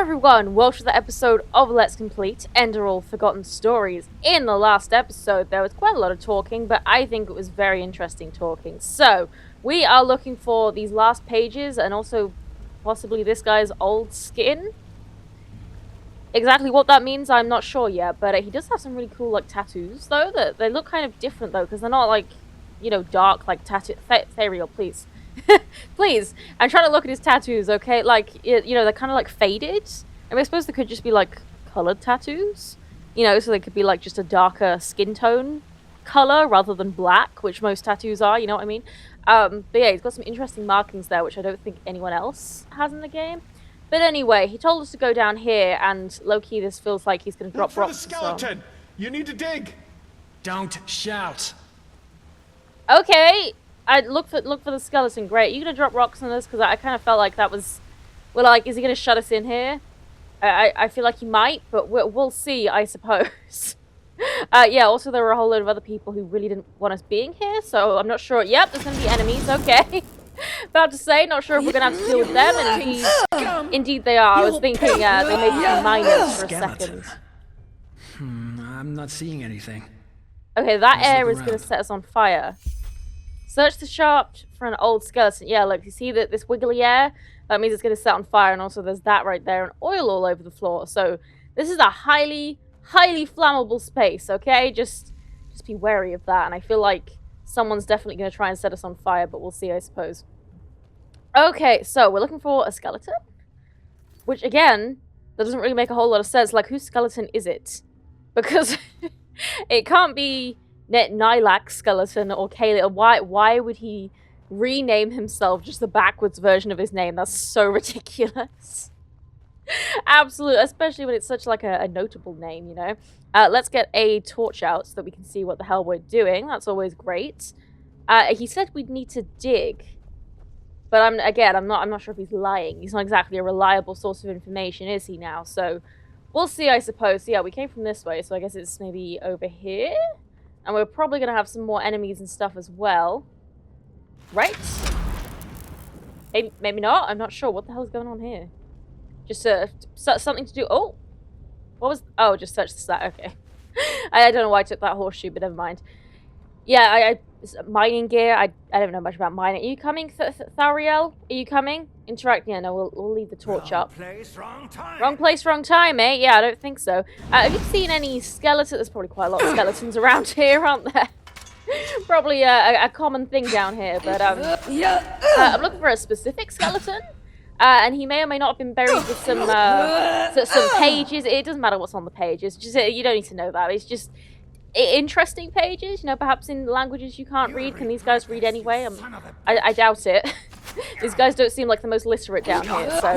Hello everyone, welcome to the episode of Let's Complete Enderal Forgotten Stories. In the last episode there was quite a lot of talking, but I think it was very interesting talking. So, we are looking for these last pages and also possibly this guy's old skin. Exactly what that means I'm not sure yet, but he does have some really cool like tattoos though, that they look kind of different though, because they're not like, you know, dark like tattoo. Therial, please. Please, I'm trying to look at his tattoos, okay? Like, you know, they're kind of like faded. I mean, I suppose they could just be like colored tattoos, you know, so they could be like just a darker skin tone color rather than black, which most tattoos are, you know what I mean? But yeah, he's got some interesting markings there, which I don't think anyone else has in the game. But anyway, he told us to go down here, and low-key this feels like he's going to drop rocks. Look for the skeleton! You need to dig! Don't shout! Okay! I'd look for the skeleton. Great. You gonna drop rocks on us? Because I kind of felt like that was... Well, like, is he gonna shut us in here? I feel like he might, but we'll see, I suppose. Yeah, also there were a whole load of other people who really didn't want us being here, so I'm not sure. Yep, there's gonna be enemies, okay. About to say, not sure if we're gonna have to deal with them, and indeed they are. I was thinking they may be miners for a second. I'm not seeing anything. Okay, that air is gonna set us on fire. Search the shaft for an old skeleton. Yeah, look, you see that this wiggly air? That means it's going to set on fire, and also there's that right there, and oil all over the floor. So this is a highly, highly flammable space, okay? Just be wary of that, and I feel like someone's definitely going to try and set us on fire, but we'll see, I suppose. Okay, so we're looking for a skeleton, which, again, that doesn't really make a whole lot of sense. Like, whose skeleton is it? Because it can't be... Nilak's skeleton or Kaylee. Why would he rename himself just the backwards version of his name? That's so ridiculous. Absolute, especially when it's such like a notable name, you know. Let's get a torch out so that we can see what the hell we're doing. That's always great. He said we'd need to dig, but I'm not sure if he's lying. He's not exactly a reliable source of information, is he now? So we'll see, I suppose. So, yeah, we came from this way, so I guess it's maybe over here. And we're probably going to have some more enemies and stuff as well. Right? Maybe not. I'm not sure. What the hell is going on here? Just something to do. Oh! What was... Oh, just search the stat. Okay. I don't know why I took that horseshoe, but never mind. Yeah, mining gear. I don't know much about mining. Are you coming, Thariel? Are you coming? Interact. Yeah, no, we'll leave the torch up. Wrong place, wrong time. Wrong place, wrong time, eh? Yeah, I don't think so. Have you seen any skeletons? There's probably quite a lot of skeletons around here, aren't there? Probably a common thing down here, but I'm looking for a specific skeleton. And he may or may not have been buried with some pages. It doesn't matter what's on the pages. Just you don't need to know that. It's just interesting pages, you know, perhaps in languages you can't read. Can these guys read anyway? I doubt it. These guys don't seem like the most literate down here, so...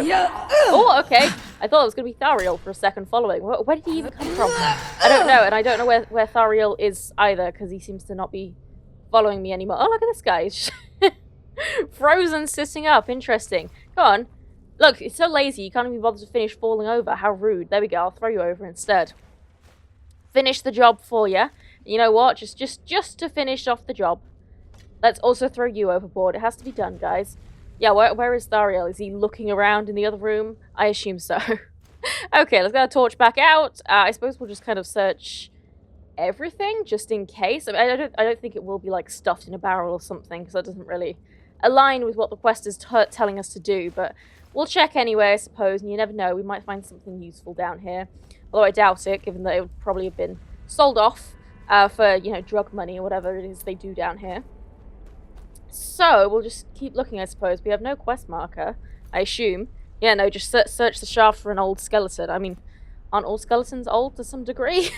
Oh, okay. I thought it was going to be Thariel for a second following. Where did he even come from? I don't know, and I don't know where Thariel is either, because he seems to not be following me anymore. Oh, look at this guy. He's frozen, sitting up. Interesting. Go on. Look, it's so lazy, you can't even bother to finish falling over. How rude. There we go, I'll throw you over instead. Finish the job for you. You know what? Just to finish off the job. Let's also throw you overboard. It has to be done, guys. Yeah, where is Thariel? Is he looking around in the other room? I assume so. Okay, let's get a torch back out. I suppose we'll just kind of search everything, just in case. I mean, I don't think it will be, like, stuffed in a barrel or something, because that doesn't really align with what the quest is telling us to do, but we'll check anyway, I suppose, and you never know, we might find something useful down here. Although I doubt it, given that it would probably have been sold off for, you know, drug money or whatever it is they do down here. So, we'll just keep looking, I suppose. We have no quest marker, I assume. Yeah, no, just search the shaft for an old skeleton. I mean, aren't all skeletons old to some degree?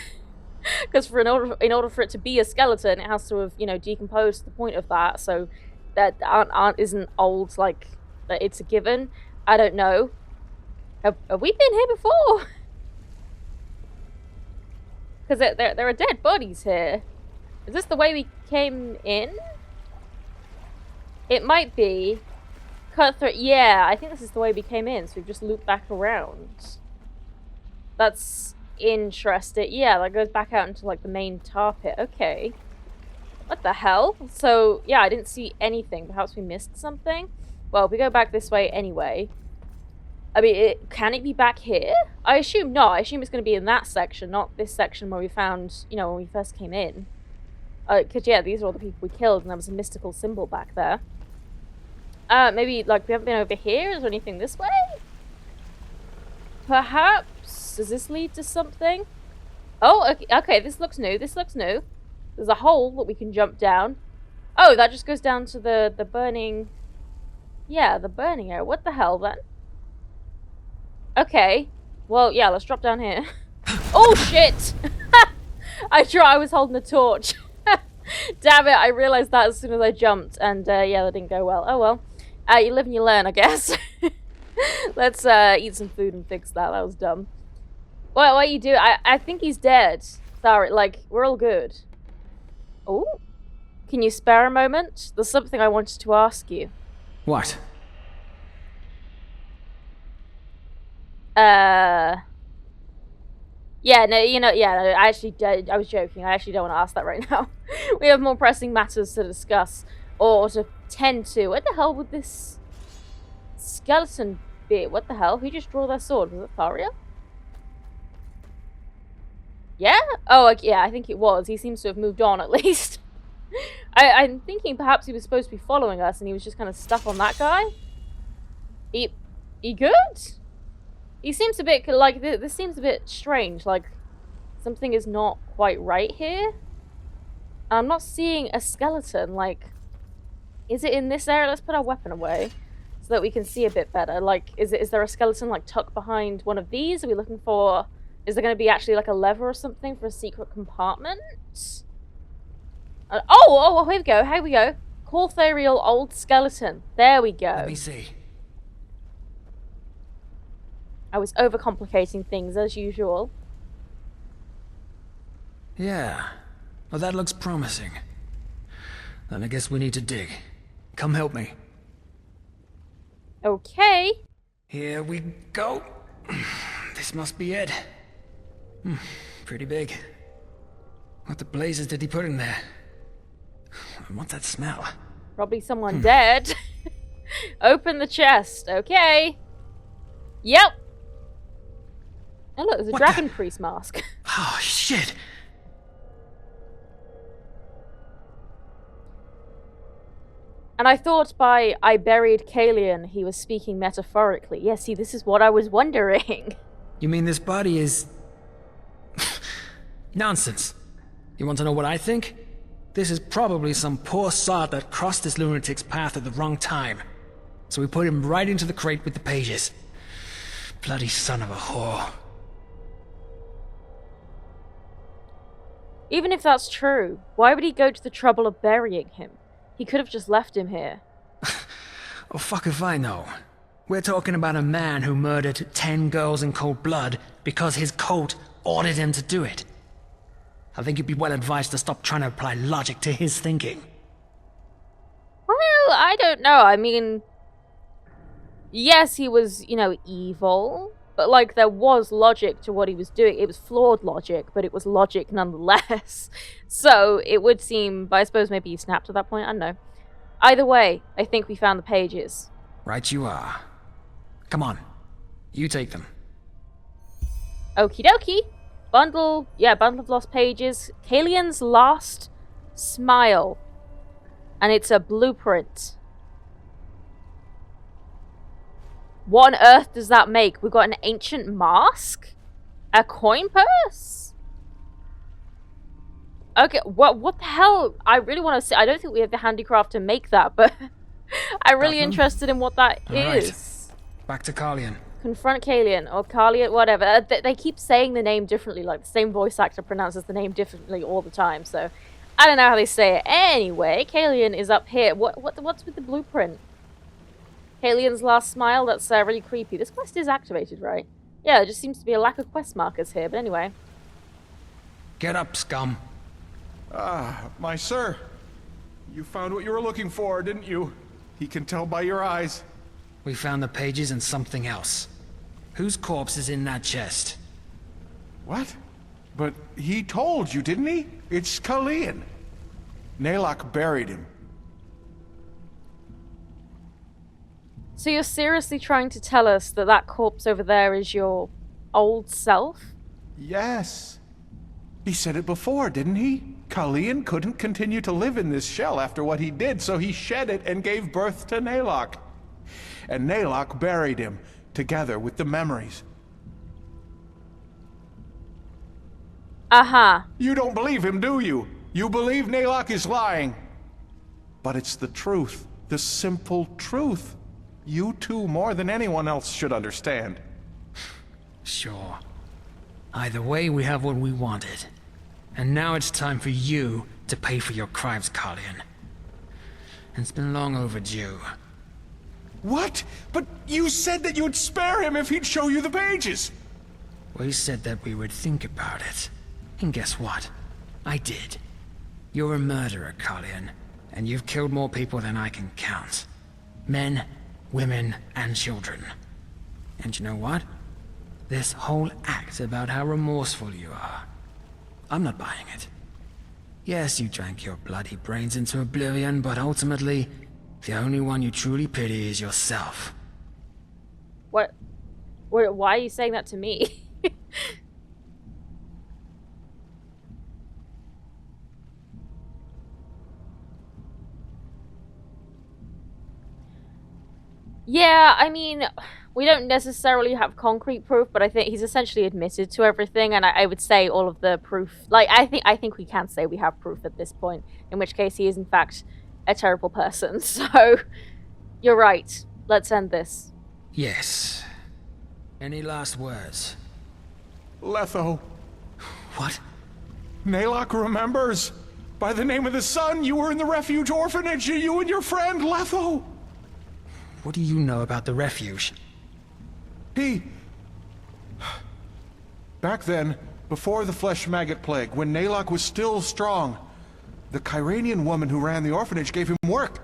Because in order for it to be a skeleton, it has to have, you know, decomposed to the point of that. So, that isn't old, like, that it's a given. I don't know. Have we been here before? Because there are dead bodies here. Is this the way we came in? It might be. Cutthroat. Yeah, I think this is the way we came in. So we've just looped back around. That's interesting. Yeah, that goes back out into like the main tar pit. Okay. What the hell? So, yeah, I didn't see anything. Perhaps we missed something? Well, we go back this way anyway. I mean, can it be back here? I assume not. I assume it's going to be in that section, not this section where we found, you know, when we first came in. Because, yeah, these are all the people we killed, and there was a mystical symbol back there. Maybe, like, we haven't been over here? Is there anything this way? Perhaps? Does this lead to something? Oh, okay, this looks new. This looks new. There's a hole that we can jump down. Oh, that just goes down to the burning... Yeah, the burning area. What the hell, then? Okay. Well, yeah, let's drop down here. Oh, shit! I was holding a torch. Damn it, I realized that as soon as I jumped. And, yeah, that didn't go well. Oh, well. You live and you learn, I guess. Let's, eat some food and fix that. That was dumb. What you do? I think he's dead. Sorry, like, we're all good. Oh? Can you spare a moment? There's something I wanted to ask you. What? Yeah, no, you know, yeah, no, I was joking. I actually don't want to ask that right now. We have more pressing matters to discuss, or to tend to. What the hell would this skeleton be? What the hell? Who just drew their sword? Was it Tharia? Yeah? Oh, yeah, I think it was. He seems to have moved on, at least. I'm thinking perhaps he was supposed to be following us, and he was just kind of stuck on that guy. He good? He seems a bit, like, this seems a bit strange, like, something is not quite right here. I'm not seeing a skeleton, like, is it in this area? Let's put our weapon away, so that we can see a bit better. Like, is there a skeleton, like, tucked behind one of these? Are we looking for, is there going to be actually, like, a lever or something for a secret compartment? Oh, here we go. Cortharial old skeleton. There we go. Let me see. I was overcomplicating things, as usual. Yeah. Well, that looks promising. Then I guess we need to dig. Come help me. Okay. Here we go. This must be it. Pretty big. What the blazes did he put in there? What's that smell? Probably someone dead. Open the chest. Okay. Yep. Oh look, there's a dragon priest mask. Oh, shit. And I thought by I buried Kalian, he was speaking metaphorically. Yeah, see, this is what I was wondering. You mean this body is... Nonsense. You want to know what I think? This is probably some poor sod that crossed this lunatic's path at the wrong time. So we put him right into the crate with the pages. Bloody son of a whore. Even if that's true, why would he go to the trouble of burying him? He could have just left him here. Oh, fuck if I know. We're talking about a man who murdered 10 girls in cold blood because his cult ordered him to do it. I think you'd be well advised to stop trying to apply logic to his thinking. Well, I don't know. I mean, yes, he was, you know, evil, but, like, there was logic to what he was doing. It was flawed logic, but it was logic nonetheless. So, it would seem, but I suppose maybe he snapped at that point, I don't know. Either way, I think we found the pages. Right you are. Come on. You take them. Okie dokie. Bundle of lost pages. Kalian's last smile. And it's a blueprint. What on earth does that make? We've got an ancient mask? A coin purse? Okay, what the hell? I really want to see. I don't think we have the handicraft to make that, but I'm really interested in what that is. Right. Back to Carlian. Confront Kalian, or Carlian, whatever. They keep saying the name differently, like the same voice actor pronounces the name differently all the time, so I don't know how they say it. Anyway, Kalian is up here. What's with the blueprint? Kalian's last smile? That's really creepy. This quest is activated, right? Yeah, there just seems to be a lack of quest markers here, but anyway. Get up, scum. Ah, my sir. You found what you were looking for, didn't you? He can tell by your eyes. We found the pages and something else. Whose corpse is in that chest? What? But he told you, didn't he? It's Kalian. Nalok buried him. So you're seriously trying to tell us that that corpse over there is your old self? Yes. He said it before, didn't he? Colleen couldn't continue to live in this shell after what he did, so he shed it and gave birth to Naylock. And Naylock buried him, together with the memories. Uh-huh. You don't believe him, do you? You believe Naylock is lying. But it's the truth, the simple truth. You two, more than anyone else, should understand. Sure. Either way, we have what we wanted. And now it's time for you to pay for your crimes, Carlion. It's been long overdue. What? But you said that you'd spare him if he'd show you the pages! We said that we would think about it. And guess what? I did. You're a murderer, Carlion, and you've killed more people than I can count. Men, women, and children. And you know what? This whole act about how remorseful you are, I'm not buying it. Yes, you drank your bloody brains into oblivion, but ultimately, the only one you truly pity is yourself. What? Why are you saying that to me? Yeah, I mean, we don't necessarily have concrete proof, but I think he's essentially admitted to everything, and I would say all of the proof. Like, I think we can say we have proof at this point, in which case he is in fact a terrible person. So, you're right. Let's end this. Yes. Any last words? Letho. What? Naylock remembers. By the name of the sun, you were in the refuge orphanage, you and your friend, Letho. What do you know about the refuge? Back then, before the flesh maggot plague, when Naylock was still strong, the Kyranian woman who ran the orphanage gave him work.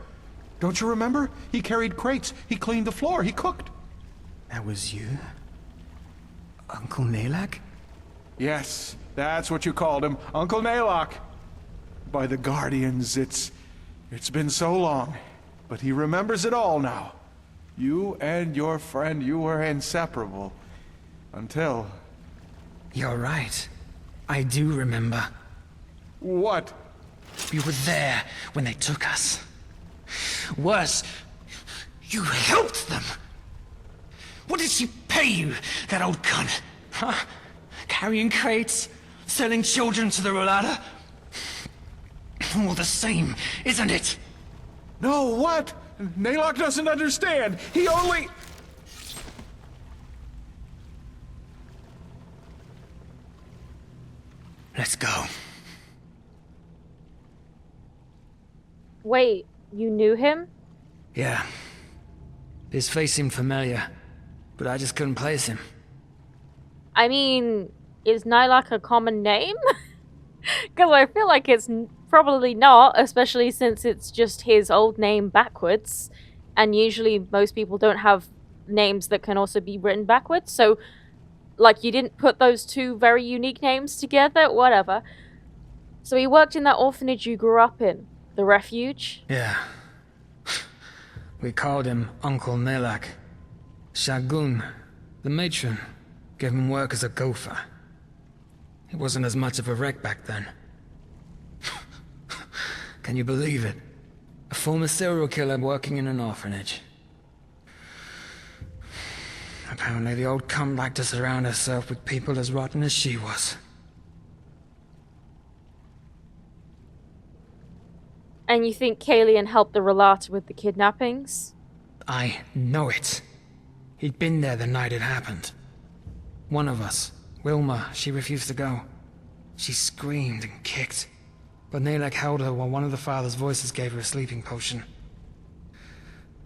Don't you remember? He carried crates, he cleaned the floor, he cooked. That was you? Uncle Naylock? Yes, that's what you called him, Uncle Naylock. By the Guardians, it's been so long, but he remembers it all now. You and your friend, you were inseparable. Until... You're right. I do remember. What? You were there when they took us. Worse, you helped them. What did she pay you, that old cunt? Huh? Carrying crates? Selling children to the Rolada? All the same, isn't it? No, what? Naylock doesn't understand. He only... Let's go. Wait, you knew him? Yeah. His face seemed familiar, but I just couldn't place him. I mean, is Naylock a common name? Because I feel like it's probably not, especially since it's just his old name backwards. And usually most people don't have names that can also be written backwards. So, like, you didn't put those two very unique names together? Whatever. So he worked in that orphanage you grew up in. The refuge? Yeah. We called him Uncle Naylock. Shagun, the matron, gave him work as a gopher. He wasn't as much of a wreck back then. Can you believe it? A former serial killer working in an orphanage. Apparently the old cunt liked to surround herself with people as rotten as she was. And you think Kalian helped the Relata with the kidnappings? I know it. He'd been there the night it happened. One of us, Wilma, she refused to go. She screamed and kicked. But Naylock held her while one of the father's voices gave her a sleeping potion.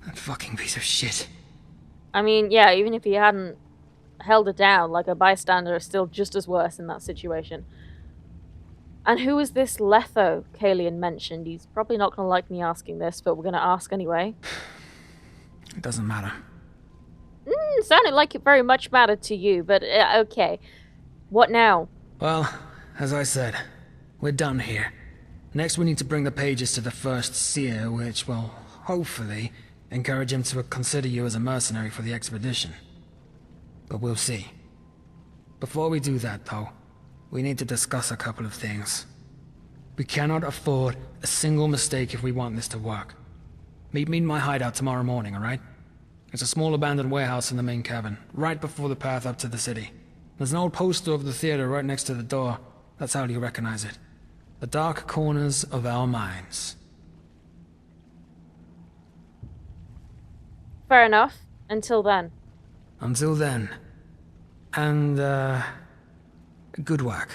That fucking piece of shit. I mean, yeah, even if he hadn't held her down, like a bystander is still just as worse in that situation. And who is this Letho Kalian mentioned? He's probably not going to like me asking this, but we're going to ask anyway. It doesn't matter. Sounded like it very much mattered to you, but okay. What now? Well, as I said, we're done here. Next we need to bring the pages to the first seer, which will, hopefully, encourage him to consider you as a mercenary for the expedition. But we'll see. Before we do that, though, we need to discuss a couple of things. We cannot afford a single mistake if we want this to work. Meet me in my hideout tomorrow morning, alright? It's a small abandoned warehouse in the main cavern, right before the path up to the city. There's an old poster of the theater right next to the door. That's how you recognize it. The dark corners of our minds. Fair enough. Until then. Until then. And, good work.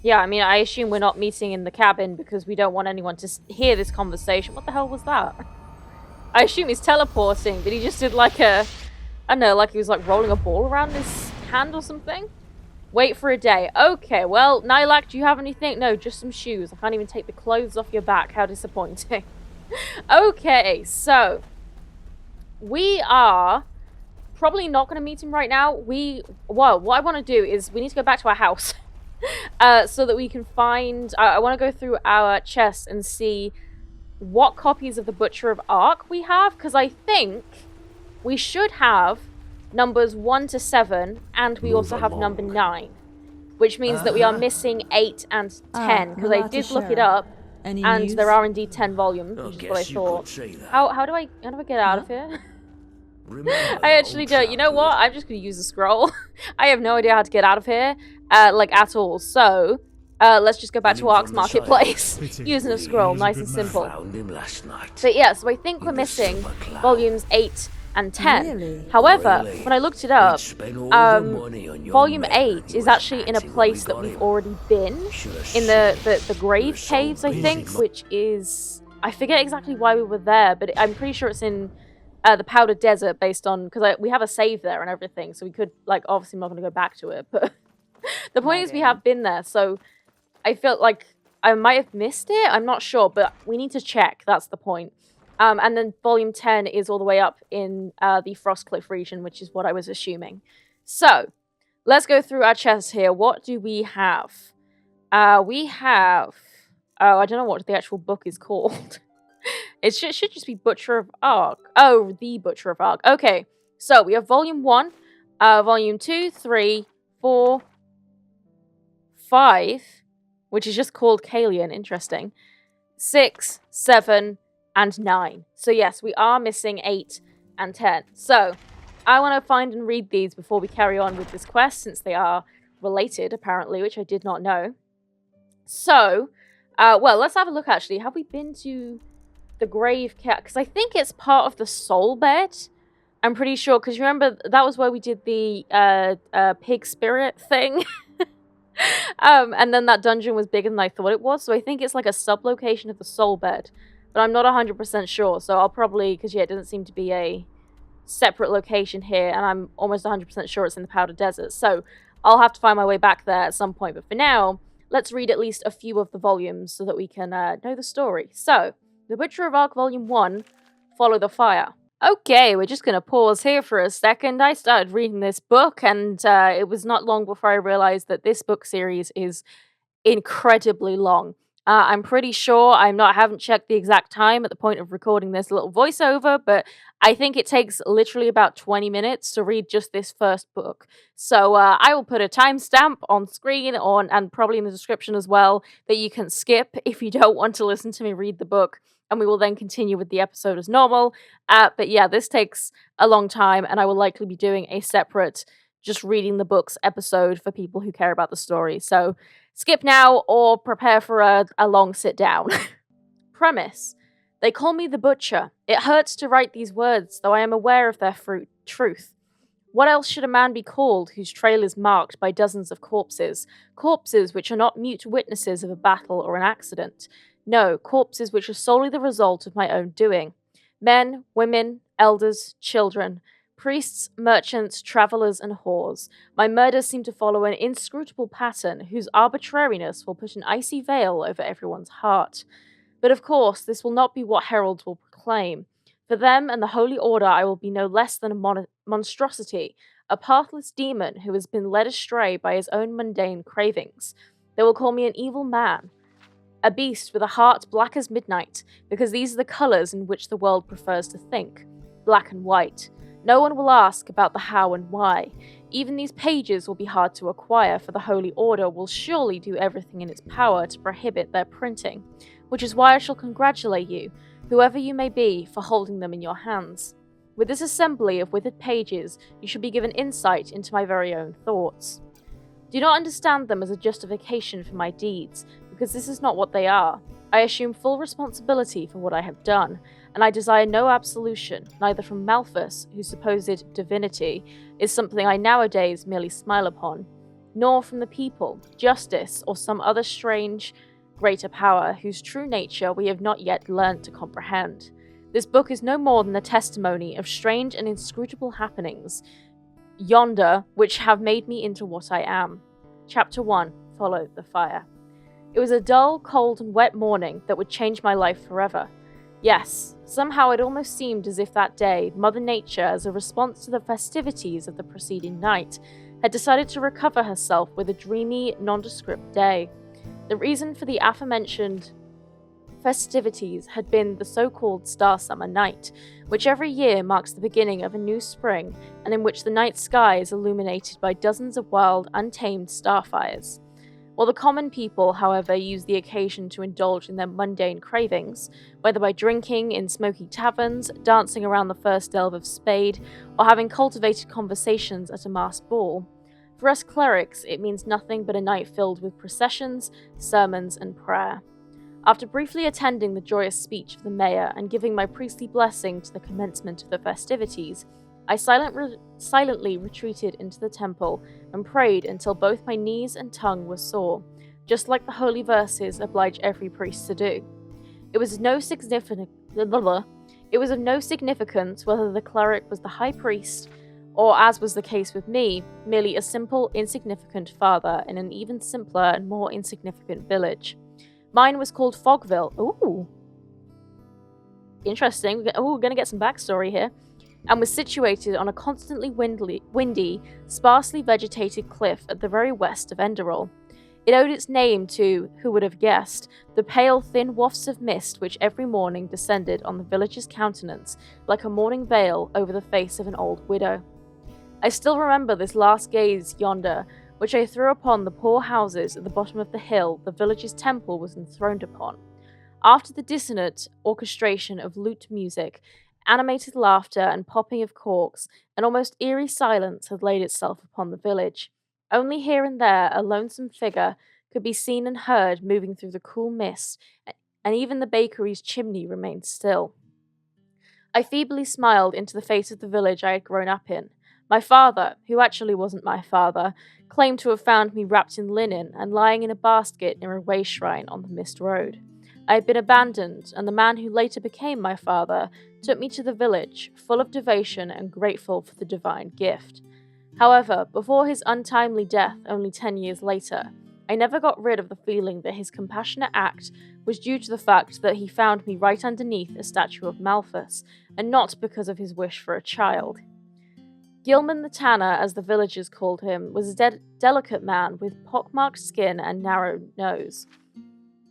Yeah, I mean, I assume we're not meeting in the cabin because we don't want anyone to hear this conversation. What the hell was that? I assume he's teleporting, but he just did like a... I don't know, like he was like rolling a ball around his hand or something? Wait for a day. Okay, well, Nylak, do you have anything? No, just some shoes. I can't even take the clothes off your back. How disappointing. Okay, so... we are probably not going to meet him right now. Well, what I want to do is we need to go back to our house. So that we can find... I want to go through our chest and see what copies of the Butcher of Ark we have, because I think we should have numbers 1 to 7, and we also have number 9, which means that we are missing 8 and 10, because I did look it up, and there are indeed 10 volumes, which is what I thought. How do I get out of here? I actually don't. You know what? I'm just going to use the scroll. I have no idea how to get out of here, like, at all. So, let's just go back to Ark's Marketplace, using a scroll, nice and simple. But yeah, so I think we're missing volumes 8 and 10. Really? However, when I looked it up, volume 8 is actually in a place that we've already been, in the grave caves, I think, which is... I forget exactly why we were there, but I'm pretty sure it's in... the Powder Desert, based on... because we have a save there and everything, so we could, like, obviously I'm not going to go back to it, but the point is we have been there, so I felt like I might have missed it, I'm not sure, but we need to check, that's the point. And then volume 10 is all the way up in the Frostcliff region, which is what I was assuming. So, let's go through our chests here. What do we have? We have... oh, I don't know what the actual book is called. It should just be Butcher of Ark. Oh, the Butcher of Ark. Okay, so we have volume 1, volume 2, 3, 4, 5, which is just called Kalian, interesting. 6, 7, and 9. So yes, we are missing 8 and 10. So, I want to find and read these before we carry on with this quest, since they are related, apparently, which I did not know. So, well, let's have a look, actually. Have we been to... the grave cat, because I think it's part of the soul bed. I'm pretty sure, because remember that was where we did the pig spirit thing. And then that dungeon was bigger than I thought it was, so I think it's like a sub-location of the soul bed, but I'm not 100% sure, so I'll probably, because yeah, it doesn't seem to be a separate location here, and I'm almost 100% sure it's in the Powder Desert, so I'll have to find my way back there at some point. But for now, let's read at least a few of the volumes so that we can know the story. So, The Butcher of Ark Volume 1, Follow the Fire. Okay, we're just going to pause here for a second. I started reading this book, and it was not long before I realized that this book series is incredibly long. I'm pretty sure, I haven't checked the exact time at the point of recording this little voiceover, but I think it takes literally about 20 minutes to read just this first book. So I will put a timestamp on screen and probably in the description as well that you can skip if you don't want to listen to me read the book, and we will then continue with the episode as normal. But yeah, this takes a long time, and I will likely be doing a separate just reading the books episode for people who care about the story. So skip now or prepare for a long sit down. Premise. They call me the Butcher. It hurts to write these words, though I am aware of their truth. What else should a man be called whose trail is marked by dozens of corpses? Corpses which are not mute witnesses of a battle or an accident. No, corpses which are solely the result of my own doing. Men, women, elders, children, priests, merchants, travellers, and whores. My murders seem to follow an inscrutable pattern whose arbitrariness will put an icy veil over everyone's heart. But of course, this will not be what heralds will proclaim. For them and the Holy Order, I will be no less than a monstrosity, a pathless demon who has been led astray by his own mundane cravings. They will call me an evil man. A beast with a heart black as midnight, because these are the colours in which the world prefers to think. Black and white. No one will ask about the how and why. Even these pages will be hard to acquire, for the Holy Order will surely do everything in its power to prohibit their printing, which is why I shall congratulate you, whoever you may be, for holding them in your hands. With this assembly of withered pages, you shall be given insight into my very own thoughts. Do not understand them as a justification for my deeds, because this is not what they are. I assume full responsibility for what I have done, and I desire no absolution, neither from Malthus, whose supposed divinity is something I nowadays merely smile upon, nor from the people, justice, or some other strange, greater power whose true nature we have not yet learnt to comprehend. This book is no more than the testimony of strange and inscrutable happenings yonder which have made me into what I am. Chapter 1 followed the fire. It was a dull, cold, and wet morning that would change my life forever. Yes, somehow it almost seemed as if that day, Mother Nature, as a response to the festivities of the preceding night, had decided to recover herself with a dreamy, nondescript day. The reason for the aforementioned festivities had been the so-called Star Summer Night, which every year marks the beginning of a new spring, and in which the night sky is illuminated by dozens of wild, untamed starfires. While the common people, however, use the occasion to indulge in their mundane cravings, whether by drinking in smoky taverns, dancing around the first delve of Spade, or having cultivated conversations at a masked ball, for us clerics it means nothing but a night filled with processions, sermons, and prayer. After briefly attending the joyous speech of the mayor and giving my priestly blessing to the commencement of the festivities, I silently retreated into the temple and prayed until both my knees and tongue were sore, just like the holy verses oblige every priest to do. It was of no significance whether the cleric was the high priest, or, as was the case with me, merely a simple, insignificant father in an even simpler and more insignificant village. Mine was called Fogville. Ooh. Interesting. We're going to get some backstory here. And was situated on a constantly windy, sparsely vegetated cliff at the very west of Enderal. It owed its name to, who would have guessed, the pale, thin wafts of mist which every morning descended on the village's countenance like a morning veil over the face of an old widow. I still remember this last gaze yonder, which I threw upon the poor houses at the bottom of the hill the village's temple was enthroned upon. After the dissonant orchestration of lute music, animated laughter and popping of corks, an almost eerie silence had laid itself upon the village. Only here and there a lonesome figure could be seen and heard moving through the cool mist, and even the bakery's chimney remained still. I feebly smiled into the face of the village I had grown up in. My father, who actually wasn't my father, claimed to have found me wrapped in linen and lying in a basket near a way shrine on the Mist Road. I had been abandoned, and the man who later became my father took me to the village, full of devotion and grateful for the divine gift. However, before his untimely death only 10 years later, I never got rid of the feeling that his compassionate act was due to the fact that he found me right underneath a statue of Malthus, and not because of his wish for a child. Gilman the Tanner, as the villagers called him, was a delicate man with pockmarked skin and narrow nose.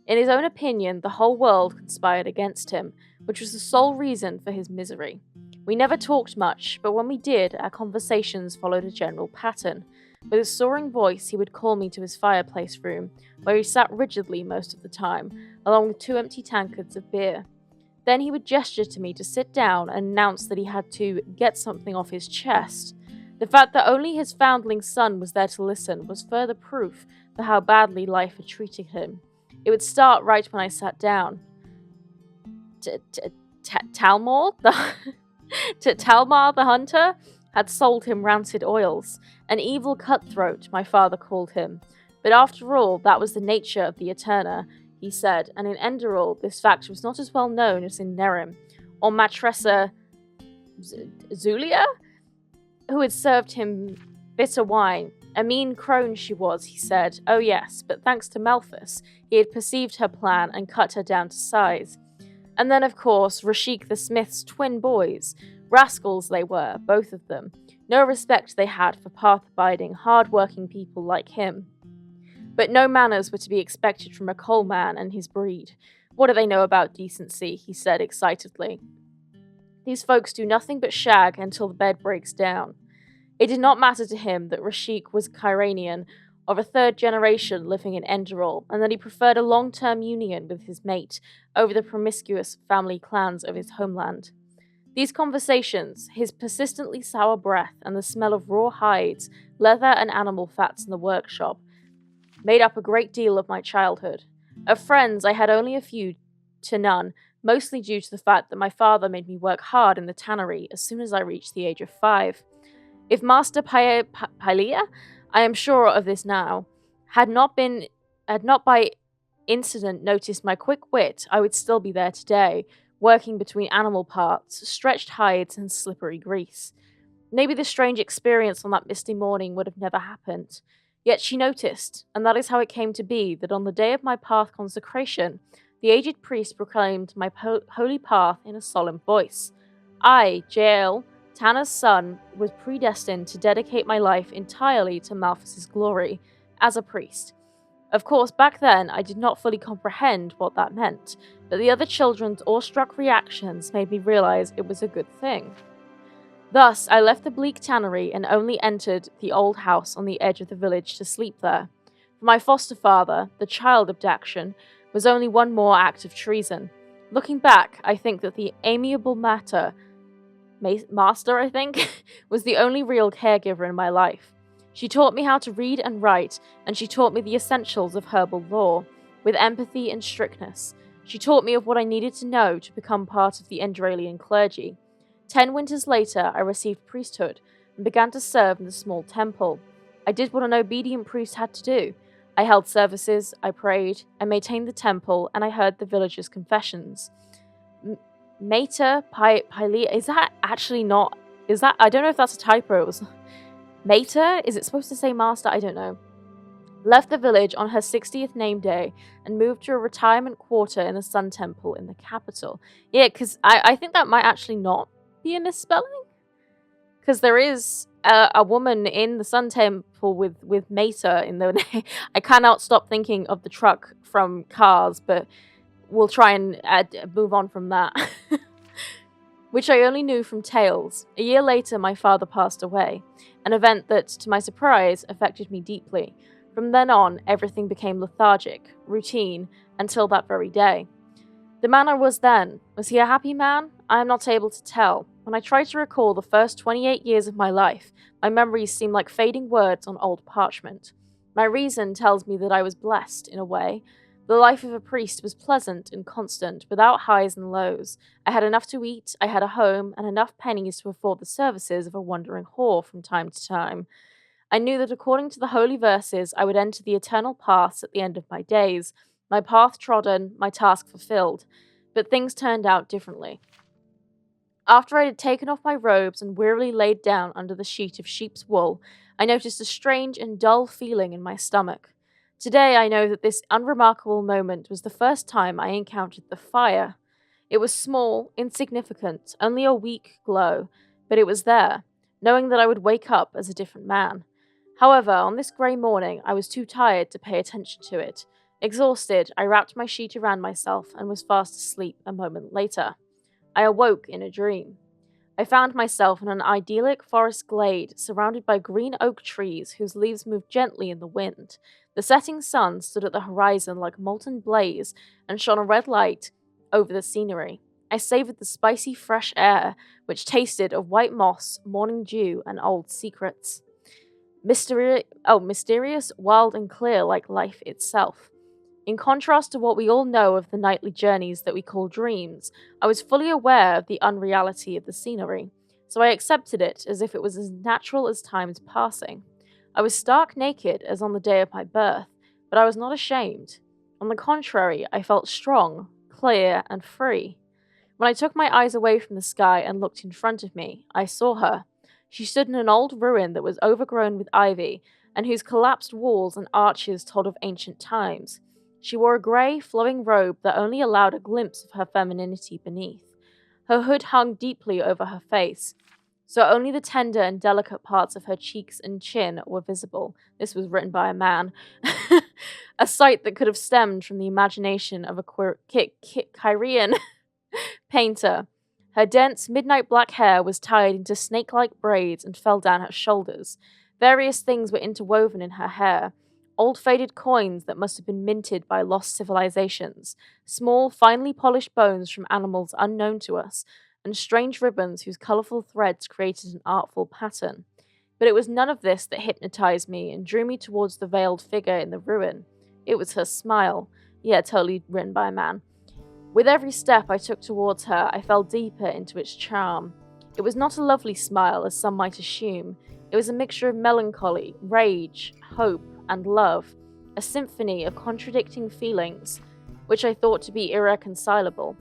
In his own opinion, the whole world conspired against him, which was the sole reason for his misery. We never talked much, but when we did, our conversations followed a general pattern. With a soaring voice, he would call me to his fireplace room, where he sat rigidly most of the time, along with 2 empty tankards of beer. Then he would gesture to me to sit down and announce that he had to get something off his chest. The fact that only his foundling son was there to listen was further proof for how badly life had treated him. It would start right when I sat down. Talmor the hunter had sold him rancid oils, an evil cutthroat, my father called him. But after all, that was the nature of the Eterna, he said, and in Enderal this fact was not as well known as in Nerim, or Matressa Zulia, who had served him bitter wine. A mean crone she was, he said. Oh yes, but thanks to Malthus, he had perceived her plan and cut her down to size. And then, of course, Rashik the Smith's twin boys. Rascals they were, both of them. No respect they had for path-abiding, hard-working people like him. But no manners were to be expected from a coal man and his breed. What do they know about decency? He said excitedly. These folks do nothing but shag until the bed breaks down. It did not matter to him that Rashik was Kyranian, of a third generation living in Enderal, and that he preferred a long-term union with his mate over the promiscuous family clans of his homeland. These conversations, his persistently sour breath, and the smell of raw hides, leather, and animal fats in the workshop, made up a great deal of my childhood. Of friends, I had only a few to none, mostly due to the fact that my father made me work hard in the tannery as soon as I reached the age of 5. If Master Pylea, I am sure of this now, had not by incident noticed my quick wit, I would still be there today, working between animal parts, stretched hides, and slippery grease. Maybe the strange experience on that misty morning would have never happened. Yet she noticed, and that is how it came to be that on the day of my path consecration, the aged priest proclaimed my holy path in a solemn voice. I, Jael, Tanner's son, was predestined to dedicate my life entirely to Malthus's glory, as a priest. Of course, back then, I did not fully comprehend what that meant, but the other children's awestruck reactions made me realize it was a good thing. Thus, I left the bleak tannery and only entered the old house on the edge of the village to sleep there. For my foster father, the child abduction, was only one more act of treason. Looking back, I think that the amiable master, I think, was the only real caregiver in my life. She taught me how to read and write, and she taught me the essentials of herbal lore, with empathy and strictness. She taught me of what I needed to know to become part of the Enderalian clergy. 10 winters later, I received priesthood, and began to serve in the small temple. I did what an obedient priest had to do. I held services, I prayed, I maintained the temple, and I heard the villagers' confessions. Mater Pylea, is that actually not, I don't know if that's a typo. Mater? Is it supposed to say master? I don't know. Left the village on her 60th name day and moved to a retirement quarter in the Sun Temple in the capital. Yeah, because I think that might actually not be a misspelling. Because there is a woman in the Sun Temple with Mater in the name. I cannot stop thinking of the truck from Cars, but we'll try and move on from that. Which I only knew from tales. A year later, my father passed away, an event that, to my surprise, affected me deeply. From then on, everything became lethargic, routine, until that very day. The man I was then, was he a happy man? I am not able to tell. When I try to recall the first 28 years of my life, my memories seem like fading words on old parchment. My reason tells me that I was blessed, in a way. The life of a priest was pleasant and constant, without highs and lows. I had enough to eat, I had a home, and enough pennies to afford the services of a wandering whore from time to time. I knew that according to the holy verses, I would enter the eternal paths at the end of my days, my path trodden, my task fulfilled. But things turned out differently. After I had taken off my robes and wearily laid down under the sheet of sheep's wool, I noticed a strange and dull feeling in my stomach. Today I know that this unremarkable moment was the first time I encountered the fire. It was small, insignificant, only a weak glow, but it was there, knowing that I would wake up as a different man. However, on this grey morning, I was too tired to pay attention to it. Exhausted, I wrapped my sheet around myself and was fast asleep a moment later. I awoke in a dream. I found myself in an idyllic forest glade surrounded by green oak trees whose leaves moved gently in the wind. The setting sun stood at the horizon like molten blaze and shone a red light over the scenery. I savoured the spicy fresh air, which tasted of white moss, morning dew, and old secrets. Mysterious, wild, and clear like life itself. In contrast to what we all know of the nightly journeys that we call dreams, I was fully aware of the unreality of the scenery, so I accepted it as if it was as natural as time's passing. I was stark naked as on the day of my birth, but I was not ashamed. On the contrary, I felt strong, clear, and free. When I took my eyes away from the sky and looked in front of me, I saw her. She stood in an old ruin that was overgrown with ivy, and whose collapsed walls and arches told of ancient times. She wore a grey, flowing robe that only allowed a glimpse of her femininity beneath. Her hood hung deeply over her face, so only the tender and delicate parts of her cheeks and chin were visible. This was written by a man. A sight that could have stemmed from the imagination of a Kyrian painter. Her dense, midnight black hair was tied into snake-like braids and fell down her shoulders. Various things were interwoven in her hair. Old faded coins that must have been minted by lost civilizations, small, finely polished bones from animals unknown to us, and strange ribbons whose colourful threads created an artful pattern. But it was none of this that hypnotized me and drew me towards the veiled figure in the ruin. It was her smile. Yeah, totally written by a man. With every step I took towards her, I fell deeper into its charm. It was not a lovely smile, as some might assume. It was a mixture of melancholy, rage, hope, and love, a symphony of contradicting feelings, which I thought to be irreconcilable.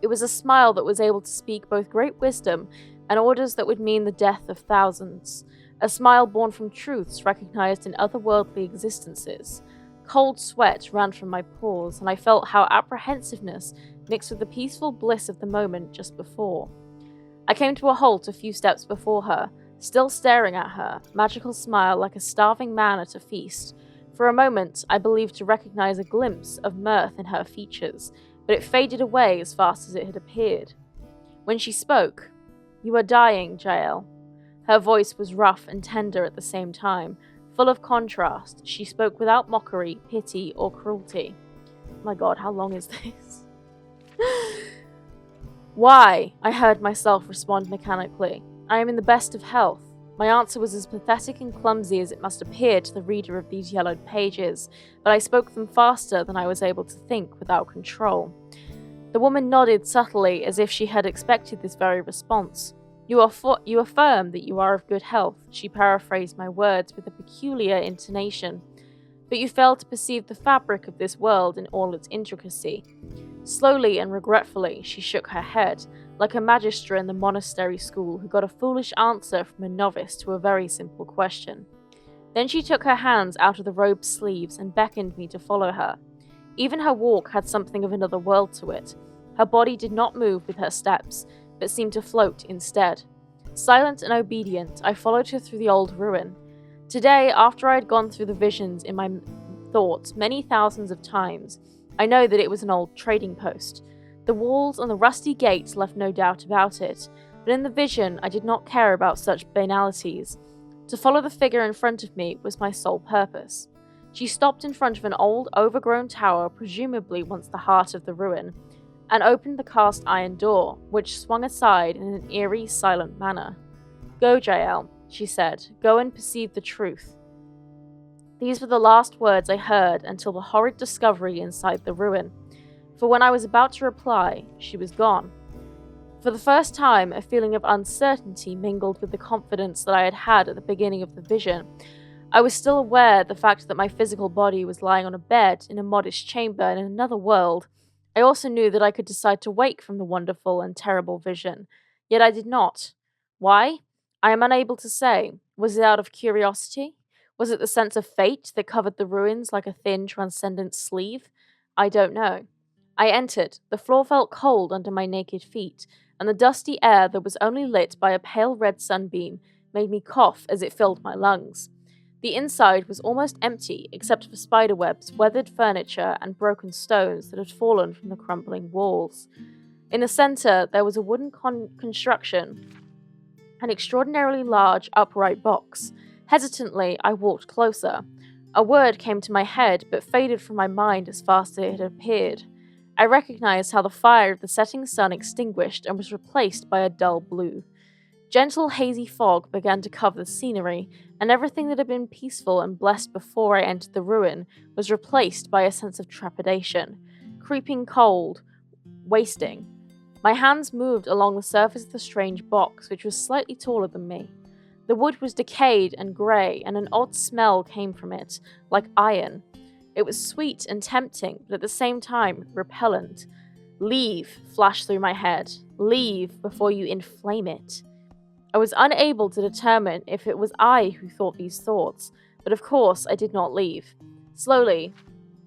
It was a smile that was able to speak both great wisdom and orders that would mean the death of thousands, a smile born from truths recognized in otherworldly existences. Cold sweat ran from my pores, and I felt how apprehensiveness mixed with the peaceful bliss of the moment just before. I came to a halt a few steps before her, still staring at her, magical smile like a starving man at a feast. For a moment, I believed to recognize a glimpse of mirth in her features, but it faded away as fast as it had appeared. When she spoke, "You are dying, Jael." Her voice was rough and tender at the same time, full of contrast. She spoke without mockery, pity, or cruelty. My God, how long is this? "Why?" I heard myself respond mechanically. "I am in the best of health." My answer was as pathetic and clumsy as it must appear to the reader of these yellowed pages, but I spoke them faster than I was able to think without control. The woman nodded subtly as if she had expected this very response. You affirm that you are of good health," she paraphrased my words with a peculiar intonation. "But you fail to perceive the fabric of this world in all its intricacy." Slowly and regretfully, she shook her head, like a magistra in the monastery school who got a foolish answer from a novice to a very simple question. Then she took her hands out of the robe's sleeves and beckoned me to follow her. Even her walk had something of another world to it. Her body did not move with her steps, but seemed to float instead. Silent and obedient, I followed her through the old ruin. Today, after I had gone through the visions in my thoughts many thousands of times, I know that it was an old trading post. The walls and the rusty gates left no doubt about it, but in the vision I did not care about such banalities. To follow the figure in front of me was my sole purpose. She stopped in front of an old, overgrown tower, presumably once the heart of the ruin, and opened the cast iron door, which swung aside in an eerie, silent manner. "Go, Jael," she said. "Go and perceive the truth." These were the last words I heard until the horrid discovery inside the ruin, for when I was about to reply, she was gone. For the first time, a feeling of uncertainty mingled with the confidence that I had had at the beginning of the vision. I was still aware of the fact that my physical body was lying on a bed in a modest chamber in another world. I also knew that I could decide to wake from the wonderful and terrible vision, yet I did not. Why? I am unable to say. Was it out of curiosity? Was it the sense of fate that covered the ruins like a thin, transcendent sleeve? I don't know. I entered. The floor felt cold under my naked feet, and the dusty air that was only lit by a pale red sunbeam made me cough as it filled my lungs. The inside was almost empty, except for spiderwebs, weathered furniture, and broken stones that had fallen from the crumbling walls. In the center, there was a wooden construction, an extraordinarily large, upright box. Hesitantly, I walked closer. A word came to my head, but faded from my mind as fast as it had appeared. I recognized how the fire of the setting sun extinguished and was replaced by a dull blue. Gentle, hazy fog began to cover the scenery, and everything that had been peaceful and blessed before I entered the ruin was replaced by a sense of trepidation, creeping cold, wasting. My hands moved along the surface of the strange box, which was slightly taller than me. The wood was decayed and grey, and an odd smell came from it, like iron. It was sweet and tempting, but at the same time repellent. "Leave," flashed through my head. "Leave before you inflame it." I was unable to determine if it was I who thought these thoughts, but of course I did not leave. Slowly,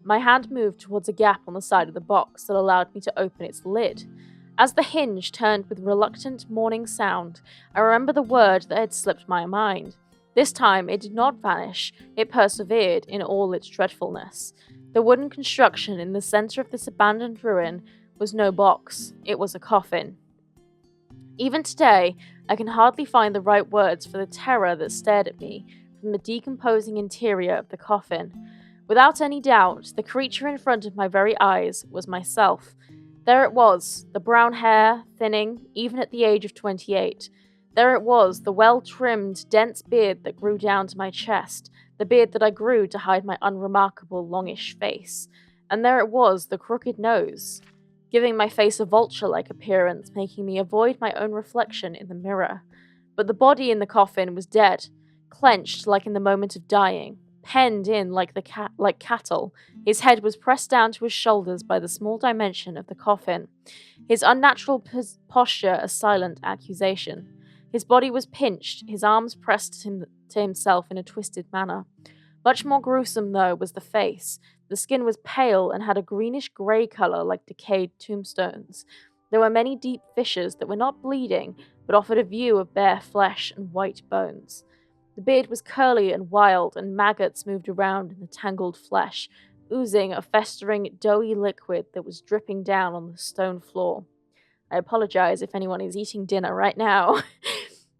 my hand moved towards a gap on the side of the box that allowed me to open its lid. As the hinge turned with reluctant morning sound, I remember the word that had slipped my mind. This time it did not vanish, it persevered in all its dreadfulness. The wooden construction in the center of this abandoned ruin was no box, it was a coffin. Even today, I can hardly find the right words for the terror that stared at me from the decomposing interior of the coffin. Without any doubt, the creature in front of my very eyes was myself. There it was, the brown hair, thinning, even at the age of 28. There it was, the well-trimmed, dense beard that grew down to my chest, the beard that I grew to hide my unremarkable, longish face. And there it was, the crooked nose, giving my face a vulture-like appearance, making me avoid my own reflection in the mirror. But the body in the coffin was dead, clenched like in the moment of dying, penned in like cattle. His head was pressed down to his shoulders by the small dimension of the coffin, his unnatural posture a silent accusation. His body was pinched, his arms pressed to himself in a twisted manner. Much more gruesome, though, was the face. The skin was pale and had a greenish-grey color like decayed tombstones. There were many deep fissures that were not bleeding, but offered a view of bare flesh and white bones. The beard was curly and wild, and maggots moved around in the tangled flesh, oozing a festering, doughy liquid that was dripping down on the stone floor. I apologize if anyone is eating dinner right now.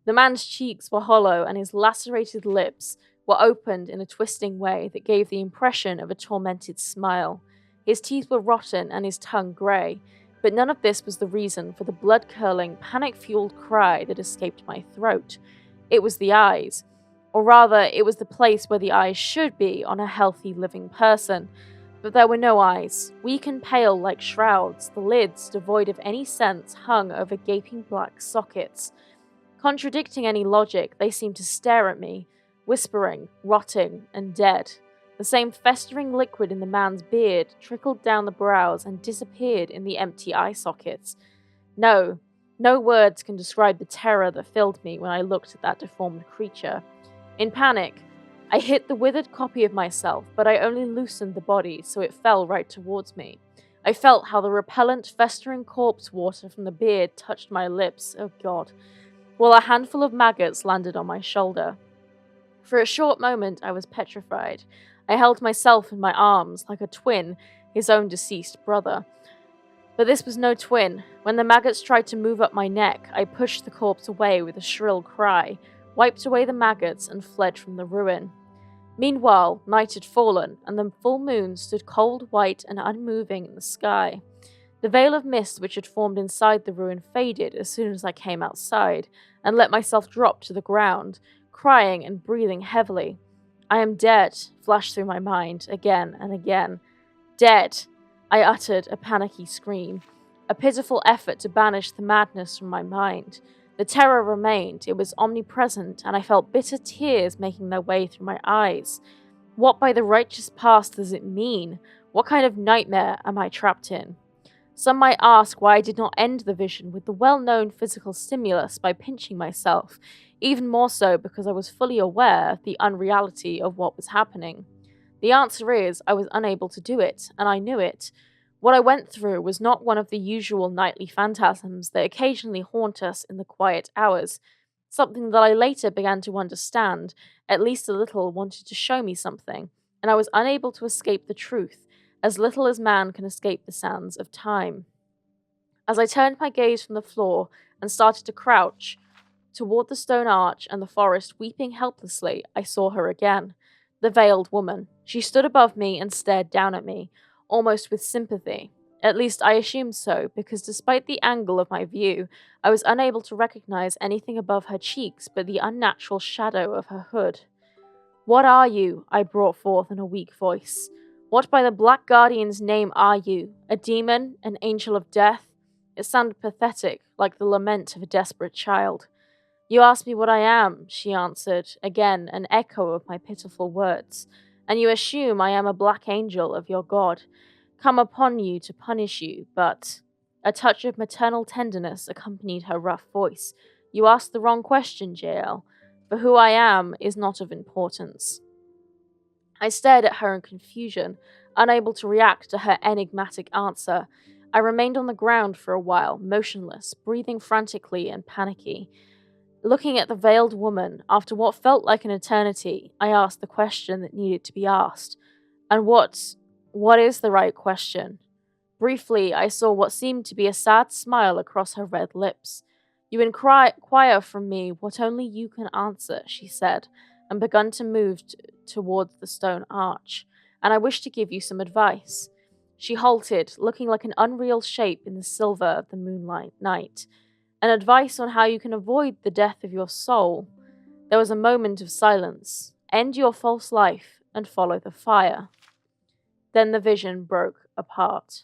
The man's cheeks were hollow, and his lacerated lips were opened in a twisting way that gave the impression of a tormented smile. His teeth were rotten and his tongue grey, but none of this was the reason for the blood-curdling, panic-fueled cry that escaped my throat. It was the eyes. Or rather, it was the place where the eyes should be on a healthy, living person. But there were no eyes. Weak and pale like shrouds, the lids, devoid of any sense, hung over gaping black sockets. Contradicting any logic, they seemed to stare at me, whispering, rotting, and dead. The same festering liquid in the man's beard trickled down the brows and disappeared in the empty eye sockets. No words can describe the terror that filled me when I looked at that deformed creature. In panic, I hit the withered copy of myself, but I only loosened the body so it fell right towards me. I felt how the repellent, festering corpse water from the beard touched my lips, oh God, while a handful of maggots landed on my shoulder. For a short moment, I was petrified. I held myself in my arms, like a twin, his own deceased brother. But this was no twin. When the maggots tried to move up my neck, I pushed the corpse away with a shrill cry, wiped away the maggots, and fled from the ruin. Meanwhile, night had fallen, and the full moon stood cold, white, and unmoving in the sky. The veil of mist which had formed inside the ruin faded as soon as I came outside, and let myself drop to the ground, crying and breathing heavily. I am dead, flashed through my mind, again and again. Dead! I uttered a panicky scream, a pitiful effort to banish the madness from my mind. The terror remained, it was omnipresent, and I felt bitter tears making their way through my eyes. What by the righteous past does it mean? What kind of nightmare am I trapped in? Some might ask why I did not end the vision with the well-known physical stimulus by pinching myself, even more so because I was fully aware of the unreality of what was happening. The answer is I was unable to do it, and I knew it. What I went through was not one of the usual nightly phantasms that occasionally haunt us in the quiet hours. Something that I later began to understand, at least a little, wanted to show me something, and I was unable to escape the truth, as little as man can escape the sands of time. As I turned my gaze from the floor and started to crouch toward the stone arch and the forest, weeping helplessly, I saw her again. The veiled woman. She stood above me and stared down at me, almost with sympathy. At least I assumed so, because despite the angle of my view, I was unable to recognize anything above her cheeks but the unnatural shadow of her hood. "What are you?" I brought forth in a weak voice. "What by the Black Guardian's name are you? A demon? An angel of death?" It sounded pathetic, like the lament of a desperate child. "You ask me what I am," she answered, again an echo of my pitiful words, "and you assume I am a black angel of your god, come upon you to punish you, but—" A touch of maternal tenderness accompanied her rough voice. "You asked the wrong question, JL, for who I am is not of importance." I stared at her in confusion, unable to react to her enigmatic answer. I remained on the ground for a while, motionless, breathing frantically and panicky. Looking at the veiled woman, after what felt like an eternity, I asked the question that needed to be asked. And what is the right question? Briefly, I saw what seemed to be a sad smile across her red lips. You inquire from me what only you can answer, she said, and began to move towards the stone arch. And I wish to give you some advice. She halted, looking like an unreal shape in the silver of the moonlight night. An advice on how you can avoid the death of your soul. There was a moment of silence. End your false life and follow the fire. Then the vision broke apart.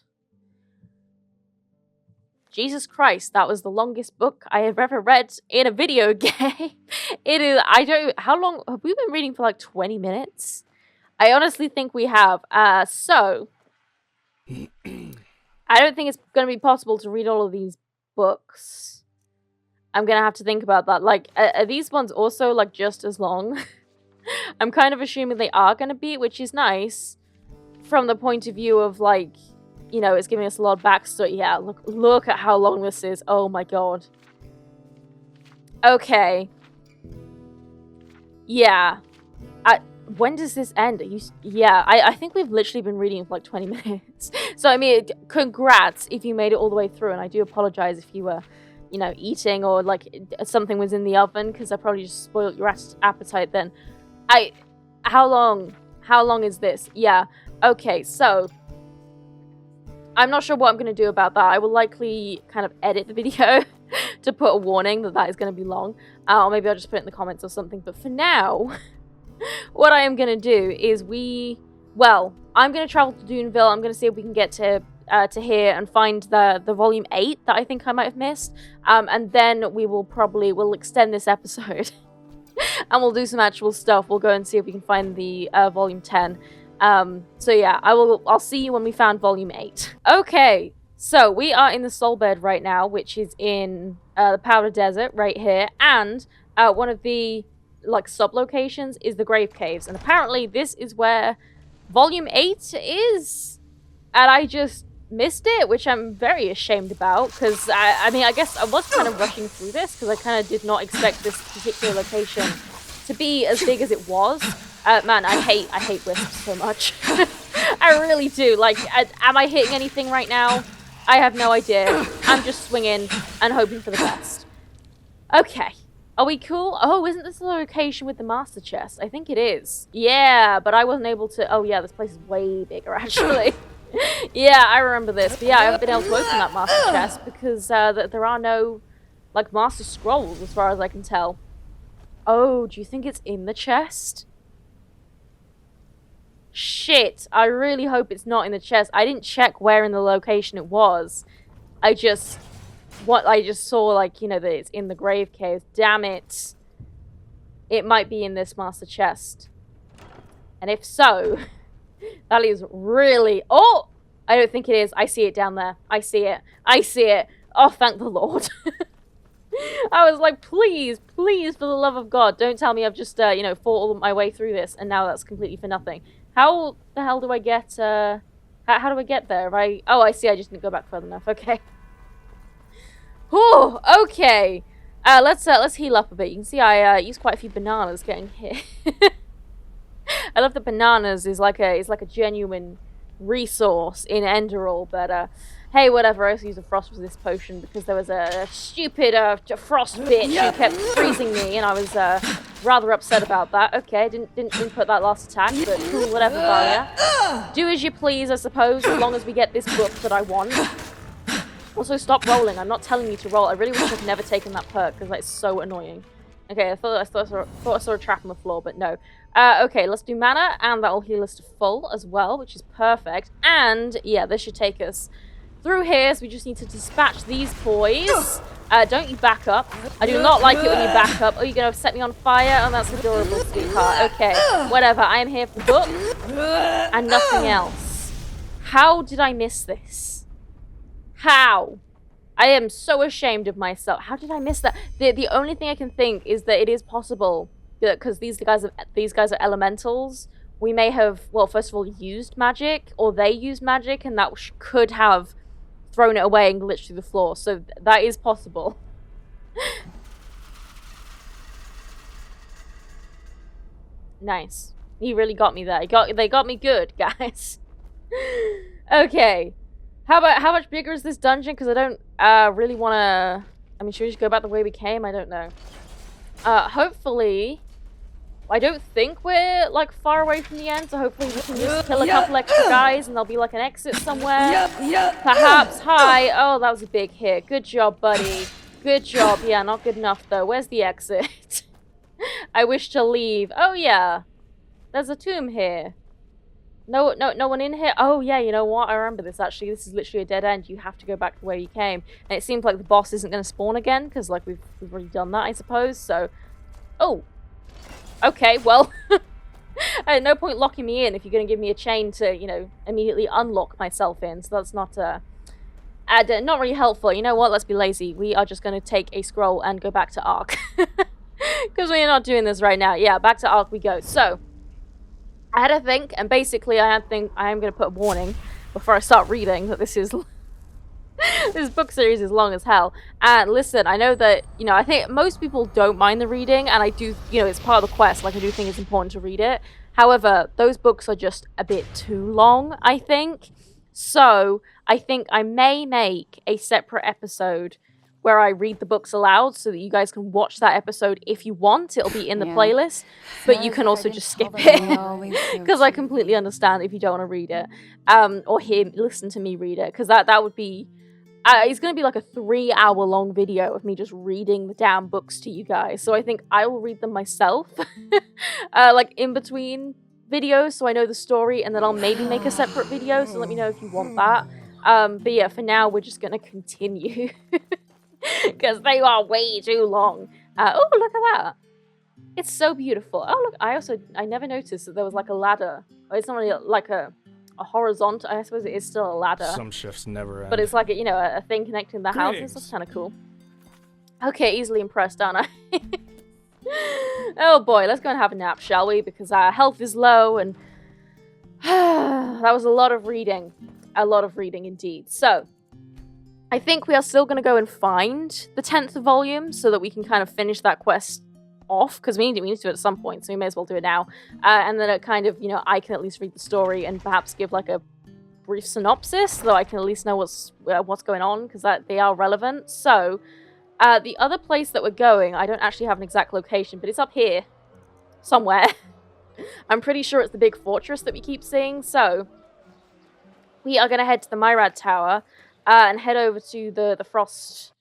Jesus Christ, that was the longest book I have ever read in a video game. It is, how long, have we been reading for like 20 minutes? I honestly think we have. So, I don't think it's going to be possible to read all of these books. I'm going to have to think about that. Like, are these ones also, like, just as long? I'm kind of assuming they are going to be, which is nice. From the point of view of, like, you know, it's giving us a lot of backstory. Yeah, look at how long this is. Oh my god. Okay. Yeah. When does this end? I think we've literally been reading for like 20 minutes. So, I mean, congrats if you made it all the way through. And I do apologize if you were, you know, eating or like something was in the oven, because I probably just spoiled your appetite then. How long is this? Yeah. Okay, so I'm not sure what I'm going to do about that. I will likely kind of edit the video to put a warning that is going to be long. Or maybe I'll just put it in the comments or something. But for now, what I am going to do is I'm going to travel to Duneville. I'm going to see if we can get to here and find the volume 8 that I think I might have missed. And then we'll extend this episode. And we'll do some actual stuff. We'll go and see if we can find the volume 10. So yeah, I'll see you when we found volume 8. Okay, so we are in the Soul Bed right now, which is in the Powder Desert right here, and one of the like sub-locations is the Grave Caves, and apparently this is where volume 8 is, and I just missed it, which I'm very ashamed about, because I mean, I guess I was kind of rushing through this, because I kind of did not expect this particular location to be as big as it was. Man, I hate wisps so much. I really do. Like, am I hitting anything right now? I have no idea. I'm just swinging and hoping for the best. Okay. Are we cool? Oh, isn't this the location with the master chest? I think it is. Yeah, but I wasn't able to... Oh, yeah, this place is way bigger, actually. Yeah, I remember this. But yeah, I haven't been able to open that master chest because there are no, like, master scrolls, as far as I can tell. Oh, do you think it's in the chest? Shit, I really hope it's not in the chest. I didn't check where in the location it was. I just saw, like, you know, that it's in the grave cave. Damn it. It might be in this master chest. And if so, that is really... Oh! I don't think it is. I see it down there. I see it. I see it. Oh, thank the Lord. I was like, please, please, for the love of God, don't tell me I've just, you know, fought all my way through this, and now that's completely for nothing. How the hell do I get, how do I get there? Oh, I see, I just didn't go back further enough. Okay. Whew, okay. Let's heal up a bit. You can see I used quite a few bananas getting hit. I love that bananas is like a genuine resource in Enderal, but hey, whatever. I also used a frost resist potion because there was a stupid frost bitch who kept freezing me, and I was rather upset about that. Okay, didn't put that last attack, but cool, whatever, Valia. Do as you please, I suppose, as long as we get this book that I want. Also, stop rolling. I'm not telling you to roll. I really wish I'd never taken that perk because that's so annoying. Okay, I thought I saw a trap on the floor, but no. Okay, let's do mana, and that'll heal us to full as well, which is perfect. And yeah, this should take us through here, so we just need to dispatch these boys. Don't you back up. I do not like it when you back up. Oh, you're gonna set me on fire? Oh, that's adorable, sweetheart. Okay, whatever. I am here for the book and nothing else. How did I miss this? How? I am so ashamed of myself. How did I miss that? The only thing I can think is that it is possible that because these guys are elementals, we may have, well, first of all, used magic, or they used magic, and that could have thrown it away and glitched through the floor. So that is possible. Nice. You really got me there. They got me good, guys. Okay. How much bigger is this dungeon? Because I don't really want to... I mean, should we just go back the way we came? I don't know. Hopefully... I don't think we're, like, far away from the end, so hopefully we can just kill a couple extra guys and there'll be, like, an exit somewhere. Perhaps. Hi. Oh, that was a big hit. Good job, buddy. Good job. Yeah, not good enough, though. Where's the exit? I wish to leave. Oh, yeah. There's a tomb here. No one in here? Oh, yeah, you know what? I remember this, actually. This is literally a dead end. You have to go back to where you came. And it seems like the boss isn't going to spawn again, because, like, we've already done that, I suppose, so... Oh. Okay, well... At no point locking me in if you're going to give me a chain to, you know, immediately unlock myself in, so that's not, not really helpful. You know what? Let's be lazy. We are just going to take a scroll and go back to Ark. Because we are not doing this right now. Yeah, back to Ark we go. So... I had to think, and basically I am going to put a warning before I start reading that this is this book series is long as hell. And listen, I know that, you know, I think most people don't mind the reading, and I do, you know, it's part of the quest, like I do think it's important to read it. However, those books are just a bit too long, I think. So, I think I may make a separate episode where I read the books aloud so that you guys can watch that episode if you want. It'll be in the playlist, but you can also just skip it because I completely understand if you don't want to read it or listen to me read it, because that would be it's going to be like a 3-hour long video of me just reading the damn books to you guys. So I think I will read them myself like in between videos so I know the story, and then I'll maybe make a separate video, so let me know if you want that. But yeah, for now we're just going to continue. Because they are way too long. Oh, look at that. It's so beautiful. Oh, look, I never noticed that there was like a ladder. Oh, it's not really like a horizontal, I suppose it is still a ladder. Some shifts never end. But it's like, you know, a thing connecting the houses. That's kind of cool. Okay, easily impressed, aren't I? Oh boy, let's go and have a nap, shall we? Because our health is low and... that was a lot of reading. A lot of reading indeed. So... I think we are still going to go and find the 10th volume so that we can kind of finish that quest off, because we need to do it at some point, so we may as well do it now. And then it kind of, you know, I can at least read the story and perhaps give like a brief synopsis so I can at least know what's going on, because they are relevant. So, the other place that we're going, I don't actually have an exact location, but it's up here somewhere. I'm pretty sure it's the big fortress that we keep seeing, so we are going to head to the Myrad Tower. And head over to the Frost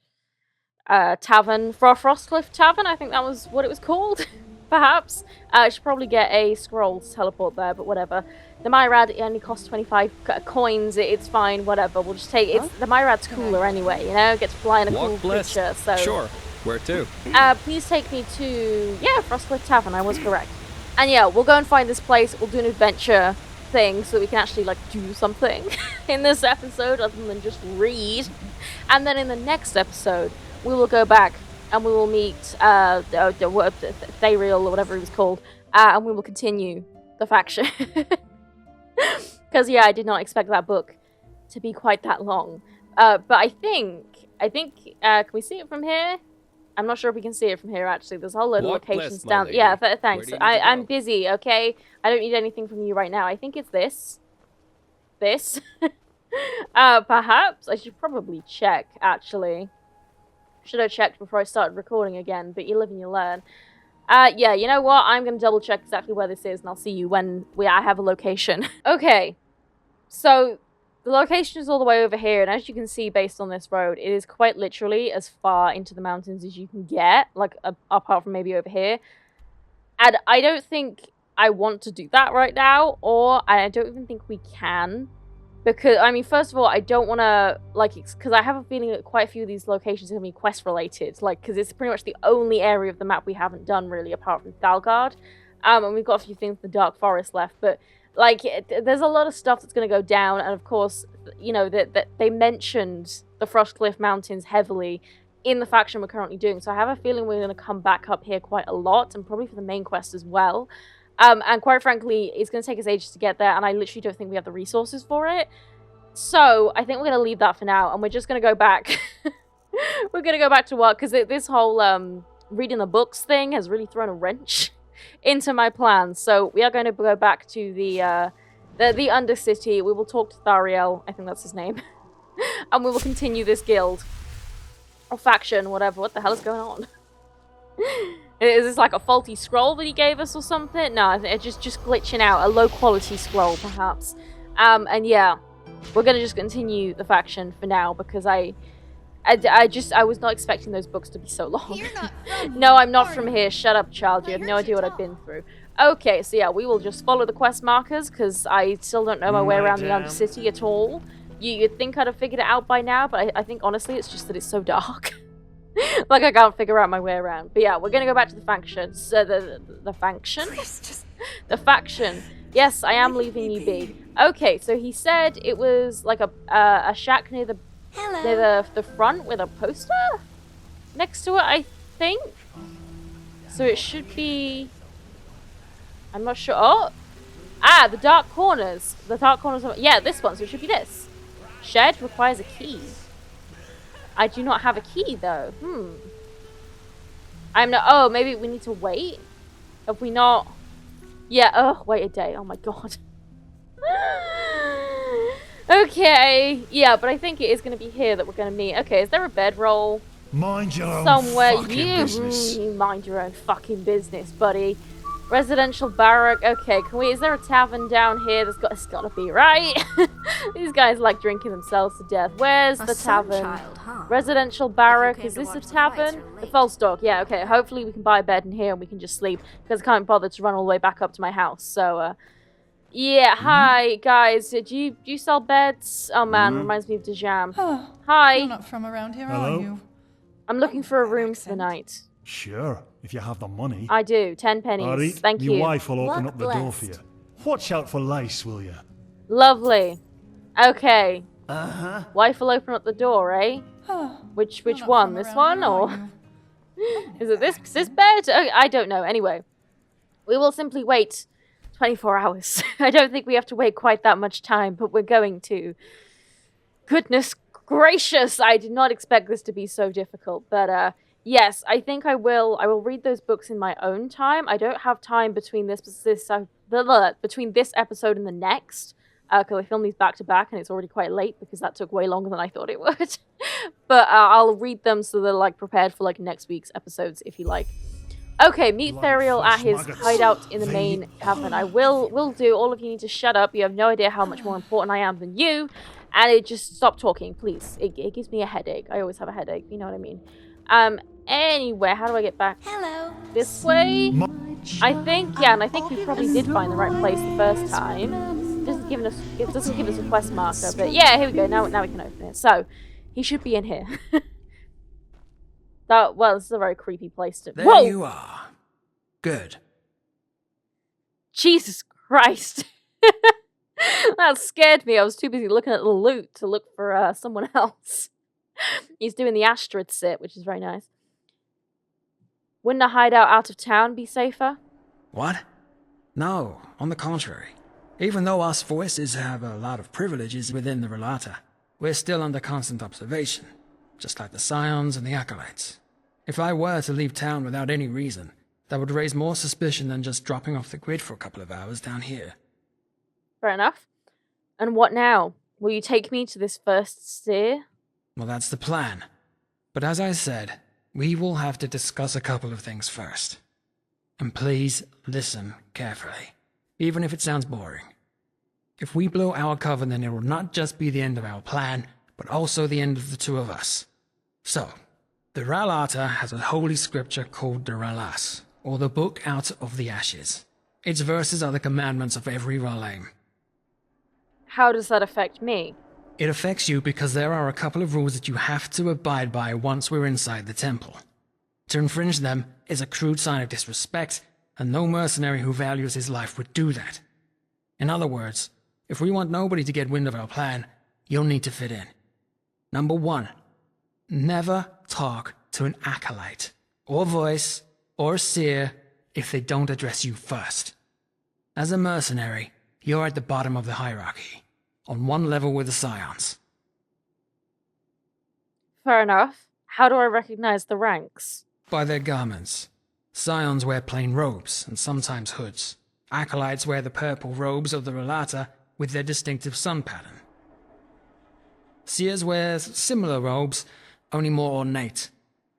Tavern, Frostcliff Tavern, I think that was what it was called, perhaps. I should probably get a scroll to teleport there, but whatever. The Myrad, it only costs 25 coins, it's fine, whatever. We'll just take it. The Myrad's cooler anyway, you know? Get to fly in a cool creature, so... Sure. Where to? Please take me to... Yeah, Frostcliff Tavern, I was correct. And yeah, we'll go and find this place, we'll do an adventure thing so we can actually like do something in this episode other than just read, and then in the next episode we will go back and we will meet Thariel or whatever he was called, and we will continue the faction. Because yeah, I did not expect that book to be quite that long, but I think can we see it from here? I'm not sure if we can see it from here, actually. There's a whole load of locations down... Yeah, thanks. I'm busy, okay? I don't need anything from you right now. I think it's this. This. Perhaps? I should probably check, actually. Should have checked before I started recording again, but you live and you learn. Yeah, you know what? I'm going to double check exactly where this is, and I'll see you when I have a location. Okay. So... the location is all the way over here, and as you can see based on this road, it is quite literally as far into the mountains as you can get, like apart from maybe over here. And I don't think I want to do that right now, or I don't even think we can. Because, I mean, first of all, I don't want to, like, because I have a feeling that quite a few of these locations are going to be quest-related, like, because it's pretty much the only area of the map we haven't done, really, apart from Thalgard. And we've got a few things in the Dark Forest left, but... like, there's a lot of stuff that's going to go down, and of course, you know, that they mentioned the Frostcliff Mountains heavily in the faction we're currently doing, so I have a feeling we're going to come back up here quite a lot, and probably for the main quest as well. And quite frankly, it's going to take us ages to get there, and I literally don't think we have the resources for it. So, I think we're going to leave that for now, and we're just going to go back. We're going to go back to work, because this whole reading the books thing has really thrown a wrench into my plans. So, we are going to go back to the Undercity. We will talk to Thariel, I think that's his name. And we will continue this guild. Or faction, whatever. What the hell is going on? Is this like a faulty scroll that he gave us or something? No, I think it's just glitching out. A low quality scroll, perhaps. And yeah, we're gonna just continue the faction for now because I was not expecting those books to be so long. No, I'm not from here. Shut up, child. You have no idea what I've been through. Okay, so yeah, we will just follow the quest markers because I still don't know my way around the Undercity at all. You'd think I'd have figured it out by now, but I think honestly it's just that it's so dark. Like I can't figure out my way around. But yeah, we're gonna go back to the faction. So the faction? The faction. Yes, I am leaving you be. Okay, so he said it was like a shack near the front with a poster next to it, I think. So it should be. I'm not sure. Oh, the dark corners. The dark corners. Yeah, this one. So it should be this. Shed requires a key. I do not have a key though. I'm not. Oh, maybe we need to wait. Have we not? Yeah. Oh, wait a day. Oh my god. Okay. Yeah, but I think it is going to be here that we're going to meet. Okay. Is there a bedroll? Mind your own somewhere? fucking business. You mind your own fucking business, buddy. Residential barrack. Okay, can we? Is there a tavern down here? It's got to be, right? These guys like drinking themselves to death. Where's the tavern? Residential barrack. Is this a tavern? The False Dog. Yeah. Okay. Hopefully we can buy a bed in here and we can just sleep because I can't bother to run all the way back up to my house. So, yeah. Hi guys. Do you sell beds? Oh man, reminds me of Dejam. Hi. You're not from around here, are you? I'm looking for a room for the night. Sure, if you have the money. I do. 10 pennies. Alright, Thank you. Your wife will open up the door for you. Watch out for lice, will you? Lovely. Okay. Uh-huh. Wife will open up the door, eh? Which one? This one or is it this bed? I don't know. Anyway, we will simply wait 24 hours. I don't think we have to wait quite that much time, but we're going to. Goodness gracious! I did not expect this to be so difficult, but yes, I think I will read those books in my own time. I don't have time between between this episode and the next, because I filmed these back to back and it's already quite late because that took way longer than I thought it would. But I'll read them so they're like prepared for like next week's episodes if you like. Okay, meet Thariel at his hideout in the main tavern. I will do. All of you need to shut up. You have no idea how much more important I am than you. And just stop talking, please. It gives me a headache. I always have a headache. You know what I mean? Anyway, how do I get back? Hello. This way? I think, yeah, and I think we probably did find the right place the first time. It doesn't give us a quest marker, but yeah, here we go. Now we can open it. So, he should be in here. Well, this is a very creepy place to. There you are. Good. Jesus Christ. That scared me. I was too busy looking at the loot to look for someone else. He's doing the Astrid sit, which is very nice. Wouldn't a hideout out of town be safer? What? No, on the contrary. Even though us voices have a lot of privileges within the Relata, we're still under constant observation, just like the Scions and the Acolytes. If I were to leave town without any reason, that would raise more suspicion than just dropping off the grid for a couple of hours down here. Fair enough. And what now? Will you take me to this first steer? Well, that's the plan. But as I said, we will have to discuss a couple of things first. And please listen carefully, even if it sounds boring. If we blow our cover, then it will not just be the end of our plan, but also the end of the two of us. So, the Ralata has a holy scripture called the Ralas, or the Book Out of the Ashes. Its verses are the commandments of every Ralaim. How does that affect me? It affects you because there are a couple of rules that you have to abide by once we're inside the temple. To infringe them is a crude sign of disrespect, and no mercenary who values his life would do that. In other words, if we want nobody to get wind of our plan, you'll need to fit in. Number 1, never talk to an acolyte, or voice, or seer if they don't address you first. As a mercenary, you're at the bottom of the hierarchy. on one level with the Scions. Fair enough. How do I recognize the ranks? By their garments. Scions wear plain robes, and sometimes hoods. Acolytes wear the purple robes of the Relata with their distinctive sun pattern. Seers wear similar robes, only more ornate.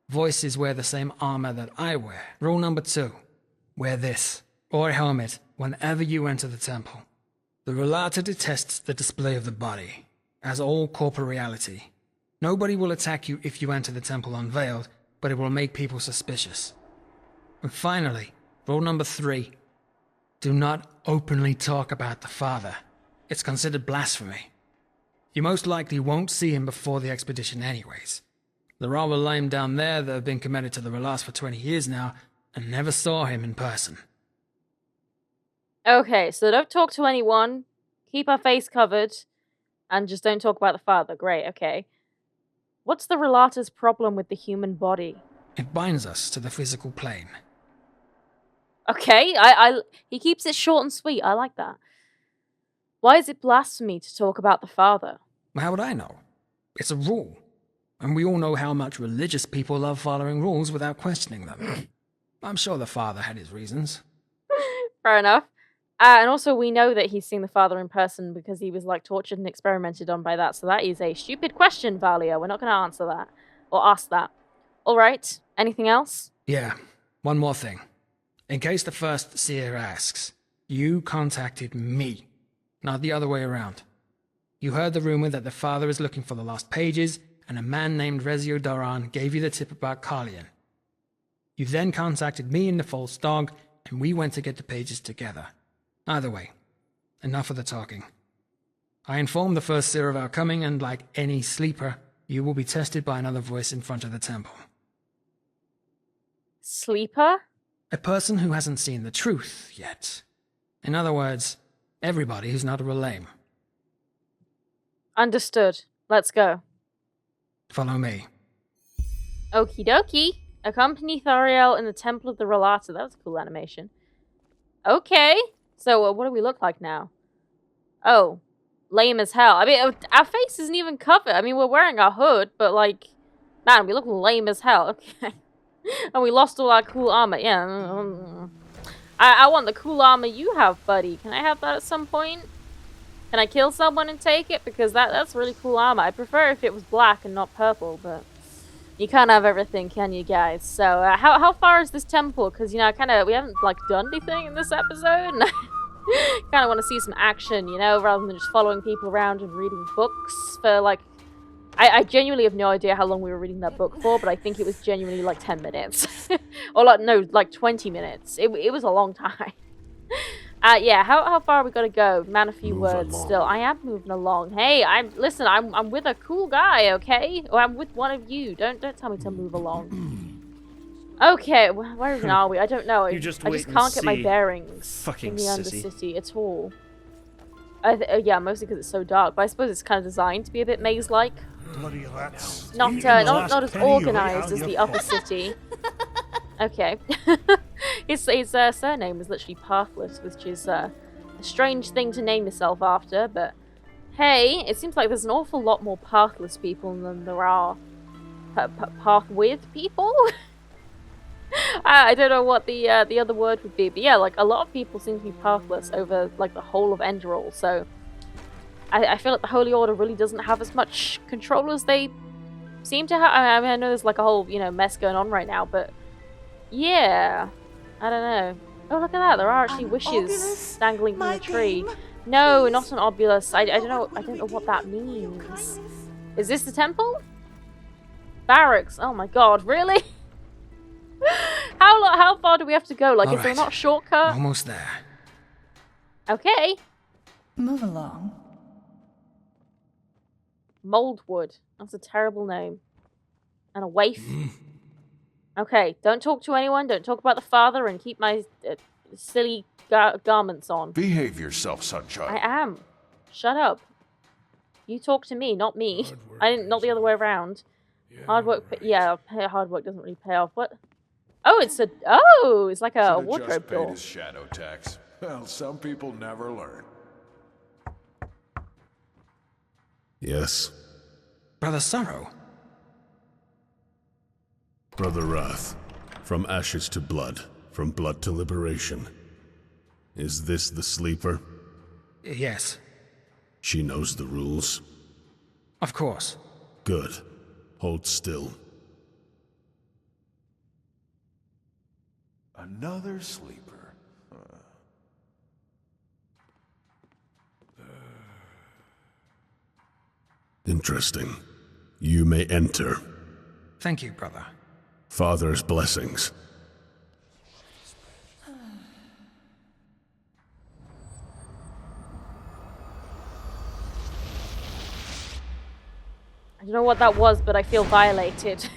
Voices wear the same armor that I wear. Rule number 2. Wear this, or a helmet, whenever you enter the temple. The Relata detests the display of the body, as all corporeality. Nobody will attack you if you enter the temple unveiled, but it will make people suspicious. And finally, rule number 3. Do not openly talk about the father. It's considered blasphemy. You most likely won't see him before the expedition anyways. There are a lame down there that have been committed to the Relas for 20 years now, and never saw him in person. Okay, so don't talk to anyone, keep our face covered, and just don't talk about the father. Great, okay. What's the Relata's problem with the human body? It binds us to the physical plane. Okay, he keeps it short and sweet. I like that. Why is it blasphemy to talk about the father? How would I know? It's a rule. And we all know how much religious people love following rules without questioning them. I'm sure the father had his reasons. Fair enough. And also we know that he's seen the father in person because he was like tortured and experimented on by that. So that is a stupid question, Valia. We're not going to answer that. Or ask that. Alright, anything else? Yeah, one more thing. In case the first seer asks, you contacted me, not the other way around. You heard the rumor that the father is looking for the lost pages, and a man named Rezio Doran gave you the tip about Carlian. You then contacted me and the false dog, and we went to get the pages together. Either way, enough of the talking. I informed the first seer of our coming, and like any sleeper, you will be tested by another voice in front of the temple. Sleeper? A person who hasn't seen the truth yet. In other words, everybody who's not a relame. Understood. Let's go. Follow me. Okie dokie. Accompany Thariel in the Temple of the Relata. That was a cool animation. Okay. So, what do we look like now? Oh. Lame as hell. I mean, our face isn't even covered. I mean, we're wearing a hood, but like... Man, we look lame as hell. Okay. And we lost all our cool armor. Yeah. I want the cool armor you have, buddy. Can I have that at some point? Can I kill someone and take it? Because that's really cool armor. I prefer if it was black and not purple, but you can't have everything, can you guys? So, how far is this temple? Because, you know, we haven't, like, done anything in this episode. And I kind of want to see some action, you know, rather than just following people around and reading books for, like... I genuinely have no idea how long we were reading that book for, but I think it was genuinely like 10 minutes. Or like, no, like 20 minutes. It was a long time. Yeah, how far are we gotta go? Man, a few words still. I am moving along. Hey, I'm with a cool guy, okay? Or I'm with one of you. Don't tell me to move along. Okay, where even are we? I don't know. I just can't get my bearings in the Undercity at all. Yeah, mostly because it's so dark, but I suppose it's kind of designed to be a bit maze-like. Not as organized as the upper city. Okay. His surname is literally Pathless, which is a strange thing to name yourself after, but hey, it seems like there's an awful lot more Pathless people than there are path with people. I don't know what the other word would be, but yeah, like a lot of people seem to be pathless over like the whole of Enderal, so I feel like the Holy Order really doesn't have as much control as they seem to have. I mean, I know there's like a whole, you know, mess going on right now, but yeah, I don't know. Oh, look at that! There are actually wishes dangling from the tree. No, not an obulus. I don't know what that means. Is this the temple? Barracks. Oh my god, really? How far do we have to go? Like, is there not a shortcut? Almost there. Okay. Move along. Moldwood. That's a terrible name. And a waif. Okay, don't talk to anyone. Don't talk about the father, and keep my silly garments on. Behave yourself, sunshine. I am. Shut up. You talk to me, not me. Not the other way around. Hard work. Yeah, hard work doesn't really pay off. What? Oh, it's like a wardrobe just door. paid his shadow tax. Well, some people never learn. Yes. Brother Sorrow? Brother Wrath. From ashes to blood. From blood to liberation. Is this the sleeper? Yes. She knows the rules. Of course. Good. Hold still. Another sleeper. Interesting. You may enter. Thank you, brother. Father's blessings. I don't know what that was, but I feel violated.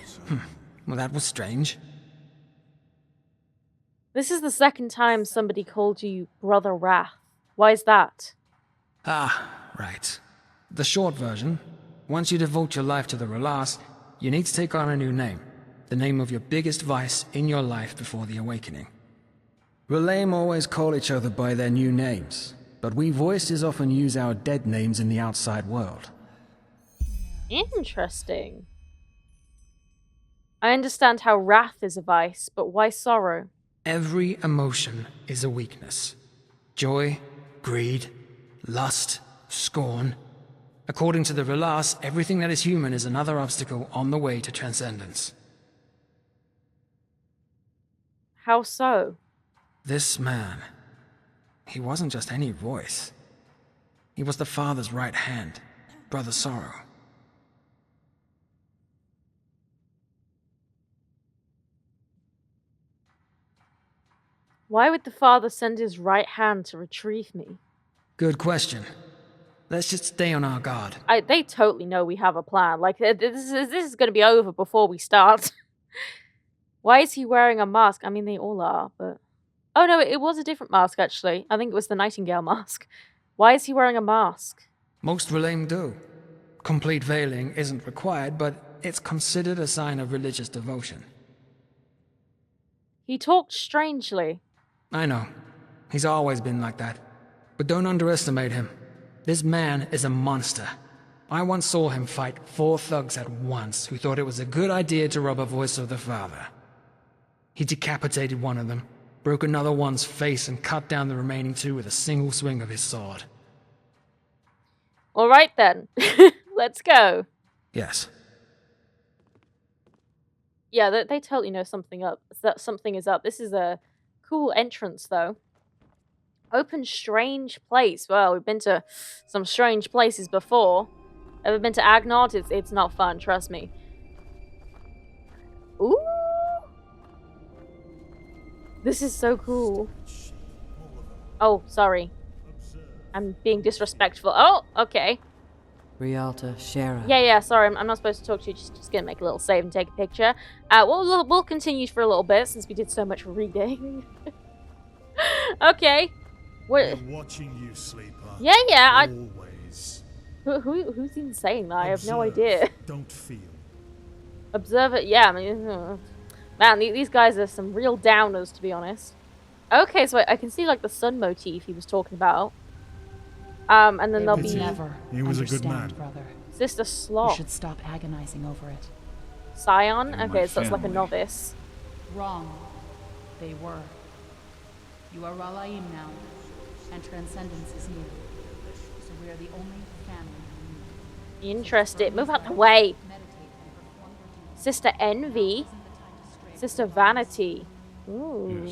Well, that was strange. This is the second time somebody called you Brother Wrath. Why is that? Ah, right. The short version. Once you devote your life to the Relas, you need to take on a new name. The name of your biggest vice in your life before the awakening. Relaim always call each other by their new names, but we voices often use our dead names in the outside world. Interesting. I understand how wrath is a vice, but why sorrow? Every emotion is a weakness. Joy, greed, lust, scorn. According to the Relas, everything that is human is another obstacle on the way to transcendence. How so? This man, he wasn't just any voice. He was the Father's right hand, Brother Sorrow. Why would the father send his right hand to retrieve me? Good question. Let's just stay on our guard. They totally know we have a plan. Like, this is going to be over before we start. Why is he wearing a mask? I mean, they all are, but... Oh, no, it was a different mask, actually. I think it was the Nightingale mask. Why is he wearing a mask? Most Relaim do. Complete veiling isn't required, but it's considered a sign of religious devotion. He talked strangely. I know. He's always been like that. But don't underestimate him. This man is a monster. I once saw him fight 4 thugs at once who thought it was a good idea to rob a voice of the Father. He decapitated one of them, broke another one's face, and cut down the remaining 2 with a single swing of his sword. All right, then. Let's go. Yes. Yeah, they totally know something up. That something is up. This is a cool entrance, though. Open strange place. Well, we've been to some strange places before. Ever been to Agnard? It's not fun, trust me. Ooh! This is so cool. Oh, sorry. I'm being disrespectful. Oh, okay. Rialta, Shara. Yeah, sorry, I'm not supposed to talk to you. Just gonna make a little save and take a picture. We'll continue for a little bit since we did so much reading. Okay. We're watching you, sleeper. Yeah. Always. Who's even saying that? I have no Observe, idea. Don't feel. Observe it. Yeah, I mean, man, these guys are some real downers, to be honest. Okay, so I can see like the sun motif he was talking about. And then there'll be never He was a good man. brother. Sister You Sloth. should stop agonizing over it. Scion? And Okay, my so it's like a family. novice. Wrong. They were. You are Ralaim now, and transcendence is near. So we are the only family. Interested. Move out the way. Meditate and perform your duties. Sister Envy. Isn't the time to stray. Sister Vanity. Ooh.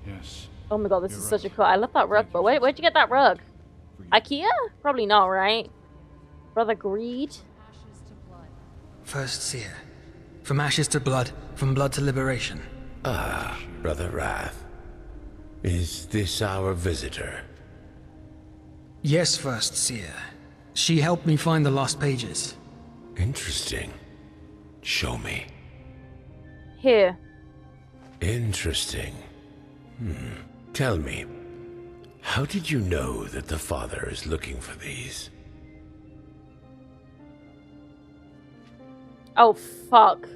Yes. Oh my god, this You're is such a right. cool. I love that rug, but where'd you get that rug? IKEA? Probably not, right? Brother Greed? Ashes to blood. First seer. From ashes to blood, from blood to liberation. Ah, Brother Wrath. Is this our visitor? Yes, First seer. She helped me find the lost pages. Interesting. Show me. Here. Interesting. Tell me, how did you know that the Father is looking for these? Oh, fuck.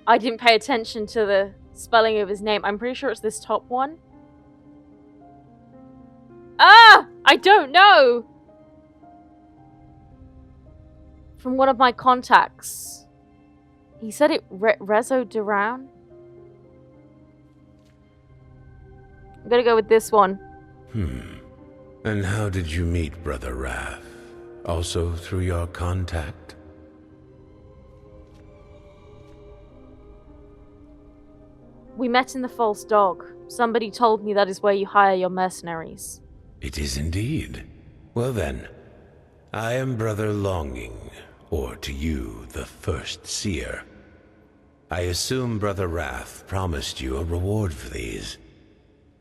I didn't pay attention to the spelling of his name. I'm pretty sure it's this top one. Ah! I don't know! from one of my contacts. He said it Rezo Duran. I'm gonna go with this one. And how did you meet Brother Wrath? Also through your contact? We met in the False Dog. Somebody told me that is where you hire your mercenaries. It is indeed. Well then, I am Brother Longing, or to you, the First Seer. I assume Brother Wrath promised you a reward for these.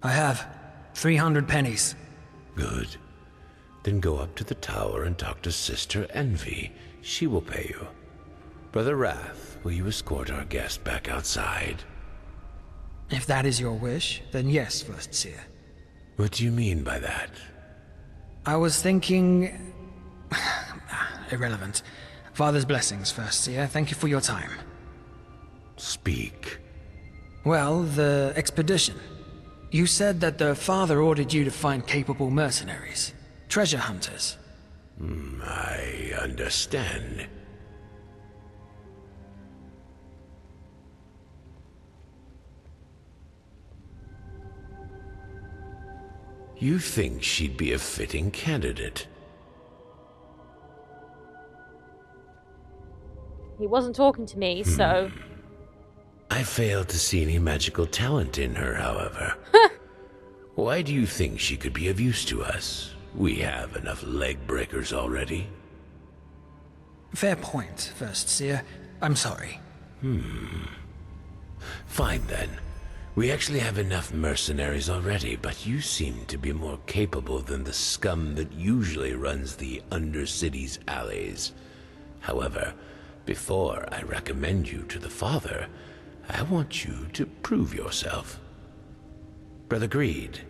I have 300 pennies. Good. Then go up to the tower and talk to Sister Envy. She will pay you. Brother Wrath, will you escort our guest back outside? If that is your wish, then yes, First Seer. What do you mean by that? I was thinking... irrelevant. Father's blessings, First Seer. Thank you for your time. Speak. Well, the expedition. You said that the father ordered you to find capable mercenaries. Treasure hunters. I understand. You think she'd be a fitting candidate? He wasn't talking to me, so... I fail to see any magical talent in her, however. Why do you think she could be of use to us? We have enough leg breakers already. Fair point, First Seer. I'm sorry. Fine then. We actually have enough mercenaries already, but you seem to be more capable than the scum that usually runs the Undercity's alleys. However, before I recommend you to the Father, I want you to prove yourself. Brother Greed.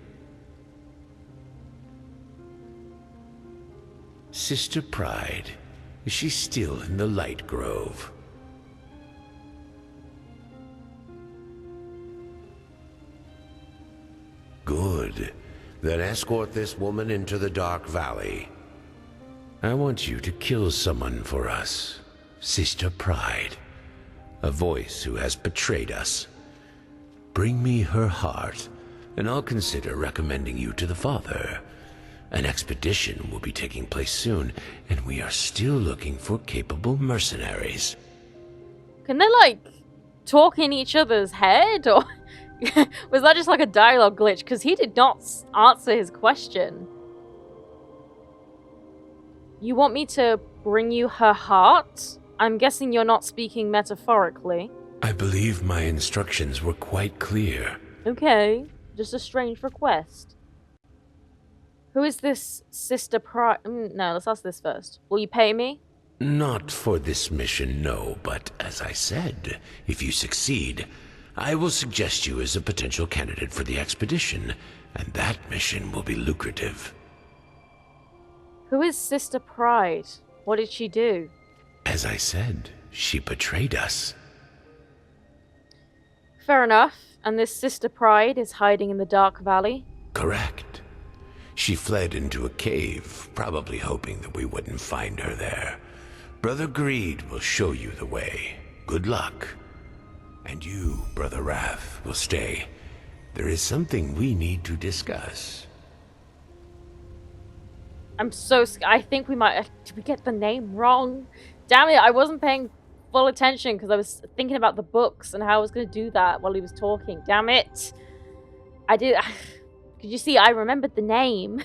Sister Pride, is she still in the Light Grove? Good. Then escort this woman into the Dark Valley. I want you to kill someone for us. Sister Pride. A voice who has betrayed us. Bring me her heart, and I'll consider recommending you to the Father. An expedition will be taking place soon, and we are still looking for capable mercenaries. Can they, like, talk in each other's head? Or was that just like a dialogue glitch? Because he did not answer his question. You want me to bring you her heart? I'm guessing you're not speaking metaphorically. I believe my instructions were quite clear. Okay, just a strange request. Who is this Sister Pride? No, let's ask this first. Will you pay me? Not for this mission, no, but as I said, if you succeed, I will suggest you as a potential candidate for the expedition, and that mission will be lucrative. Who is Sister Pride? What did she do? As I said, she betrayed us. Fair enough. And this Sister Pride is hiding in the Dark Valley? Correct. She fled into a cave, probably hoping that we wouldn't find her there. Brother Greed will show you the way. Good luck. And you, Brother Wrath, will stay. There is something we need to discuss. I'm so I think we might... Did we get the name wrong? Damn it, I wasn't paying full attention because I was thinking about the books and how I was going to do that while he was talking. Damn it. I did... Could you see, I remembered the name.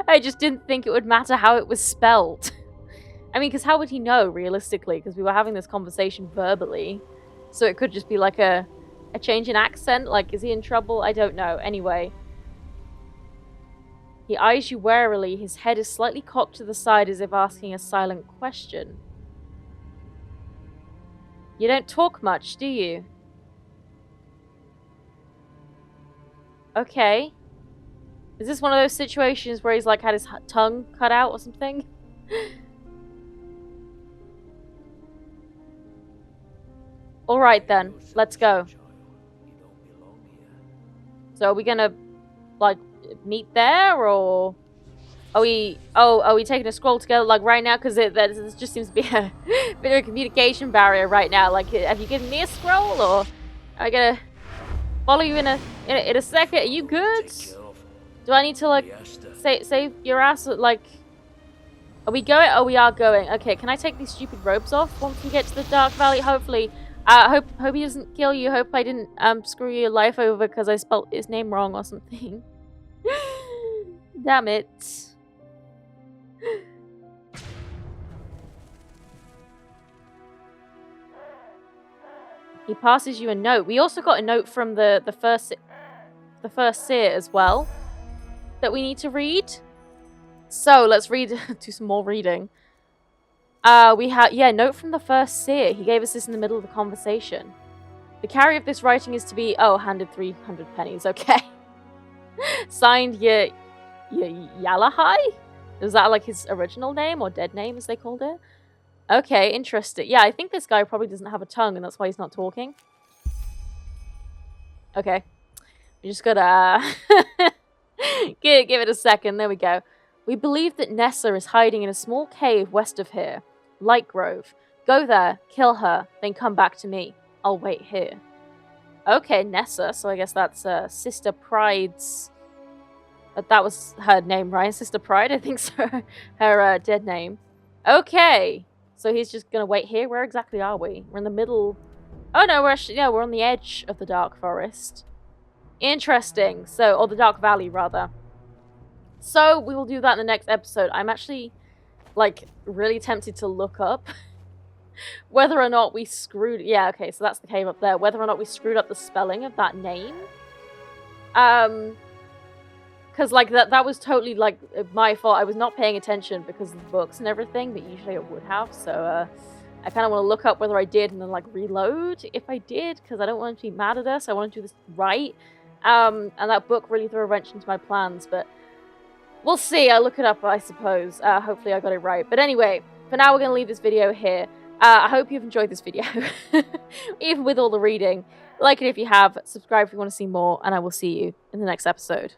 I just didn't think it would matter how it was spelled. I mean, because how would he know, realistically? Because we were having this conversation verbally. So it could just be like a change in accent. Like, is he in trouble? I don't know. Anyway. He eyes you warily. His head is slightly cocked to the side as if asking a silent question. You don't talk much, do you? Okay. Is this one of those situations where he's like had his tongue cut out or something? Alright then, let's go. So are we gonna, like, meet there or... Are we taking a scroll together like right now? Because there just seems to be a bit of a communication barrier right now. Like, have you given me a scroll, or am I gonna follow you in a second? Are you good? Do I need to like save your ass? Like, are we going? Oh, we are going. Okay, can I take these stupid robes off once we get to the Dark Valley? Hopefully. Hope he doesn't kill you. Hope I didn't screw your life over because I spelled his name wrong or something. Damn it. He passes you a note. We also got a note from the first seer as well that we need to read. So let's do some more reading. We have note from the first seer. He gave us this in the middle of the conversation. The carrier of this writing is to be handed 300 pennies. Okay. Signed Yalahai? Is that like his original name or dead name as they called it? Okay, interesting. Yeah, I think this guy probably doesn't have a tongue and that's why he's not talking. Okay. We just gotta give it a second. There we go. We believe that Nessa is hiding in a small cave west of here. Light Grove. Go there, kill her, then come back to me. I'll wait here. Okay, Nessa. So I guess that's Sister Pride's... that was her name, right? Sister Pride, I think so. Her dead name. Okay. So he's just gonna wait here. Where exactly are we? We're in the middle... Oh no, we're on the edge of the Dark Forest. Interesting. So, or the Dark Valley, rather. So, we will do that in the next episode. I'm actually, like, really tempted to look up whether or not we screwed... Yeah, okay, so that's the cave up there. Whether or not we screwed up the spelling of that name. Because, like, that was totally, like, my fault. I was not paying attention because of the books and everything, but usually I would have. So, I kind of want to look up whether I did and then, like, reload if I did, because I don't want to be mad at us. I want to do this right. And that book really threw a wrench into my plans, but we'll see. I'll look it up, I suppose. Hopefully I got it right. But anyway, for now we're going to leave this video here. I hope you've enjoyed this video, even with all the reading. Like it if you have, subscribe if you want to see more, and I will see you in the next episode.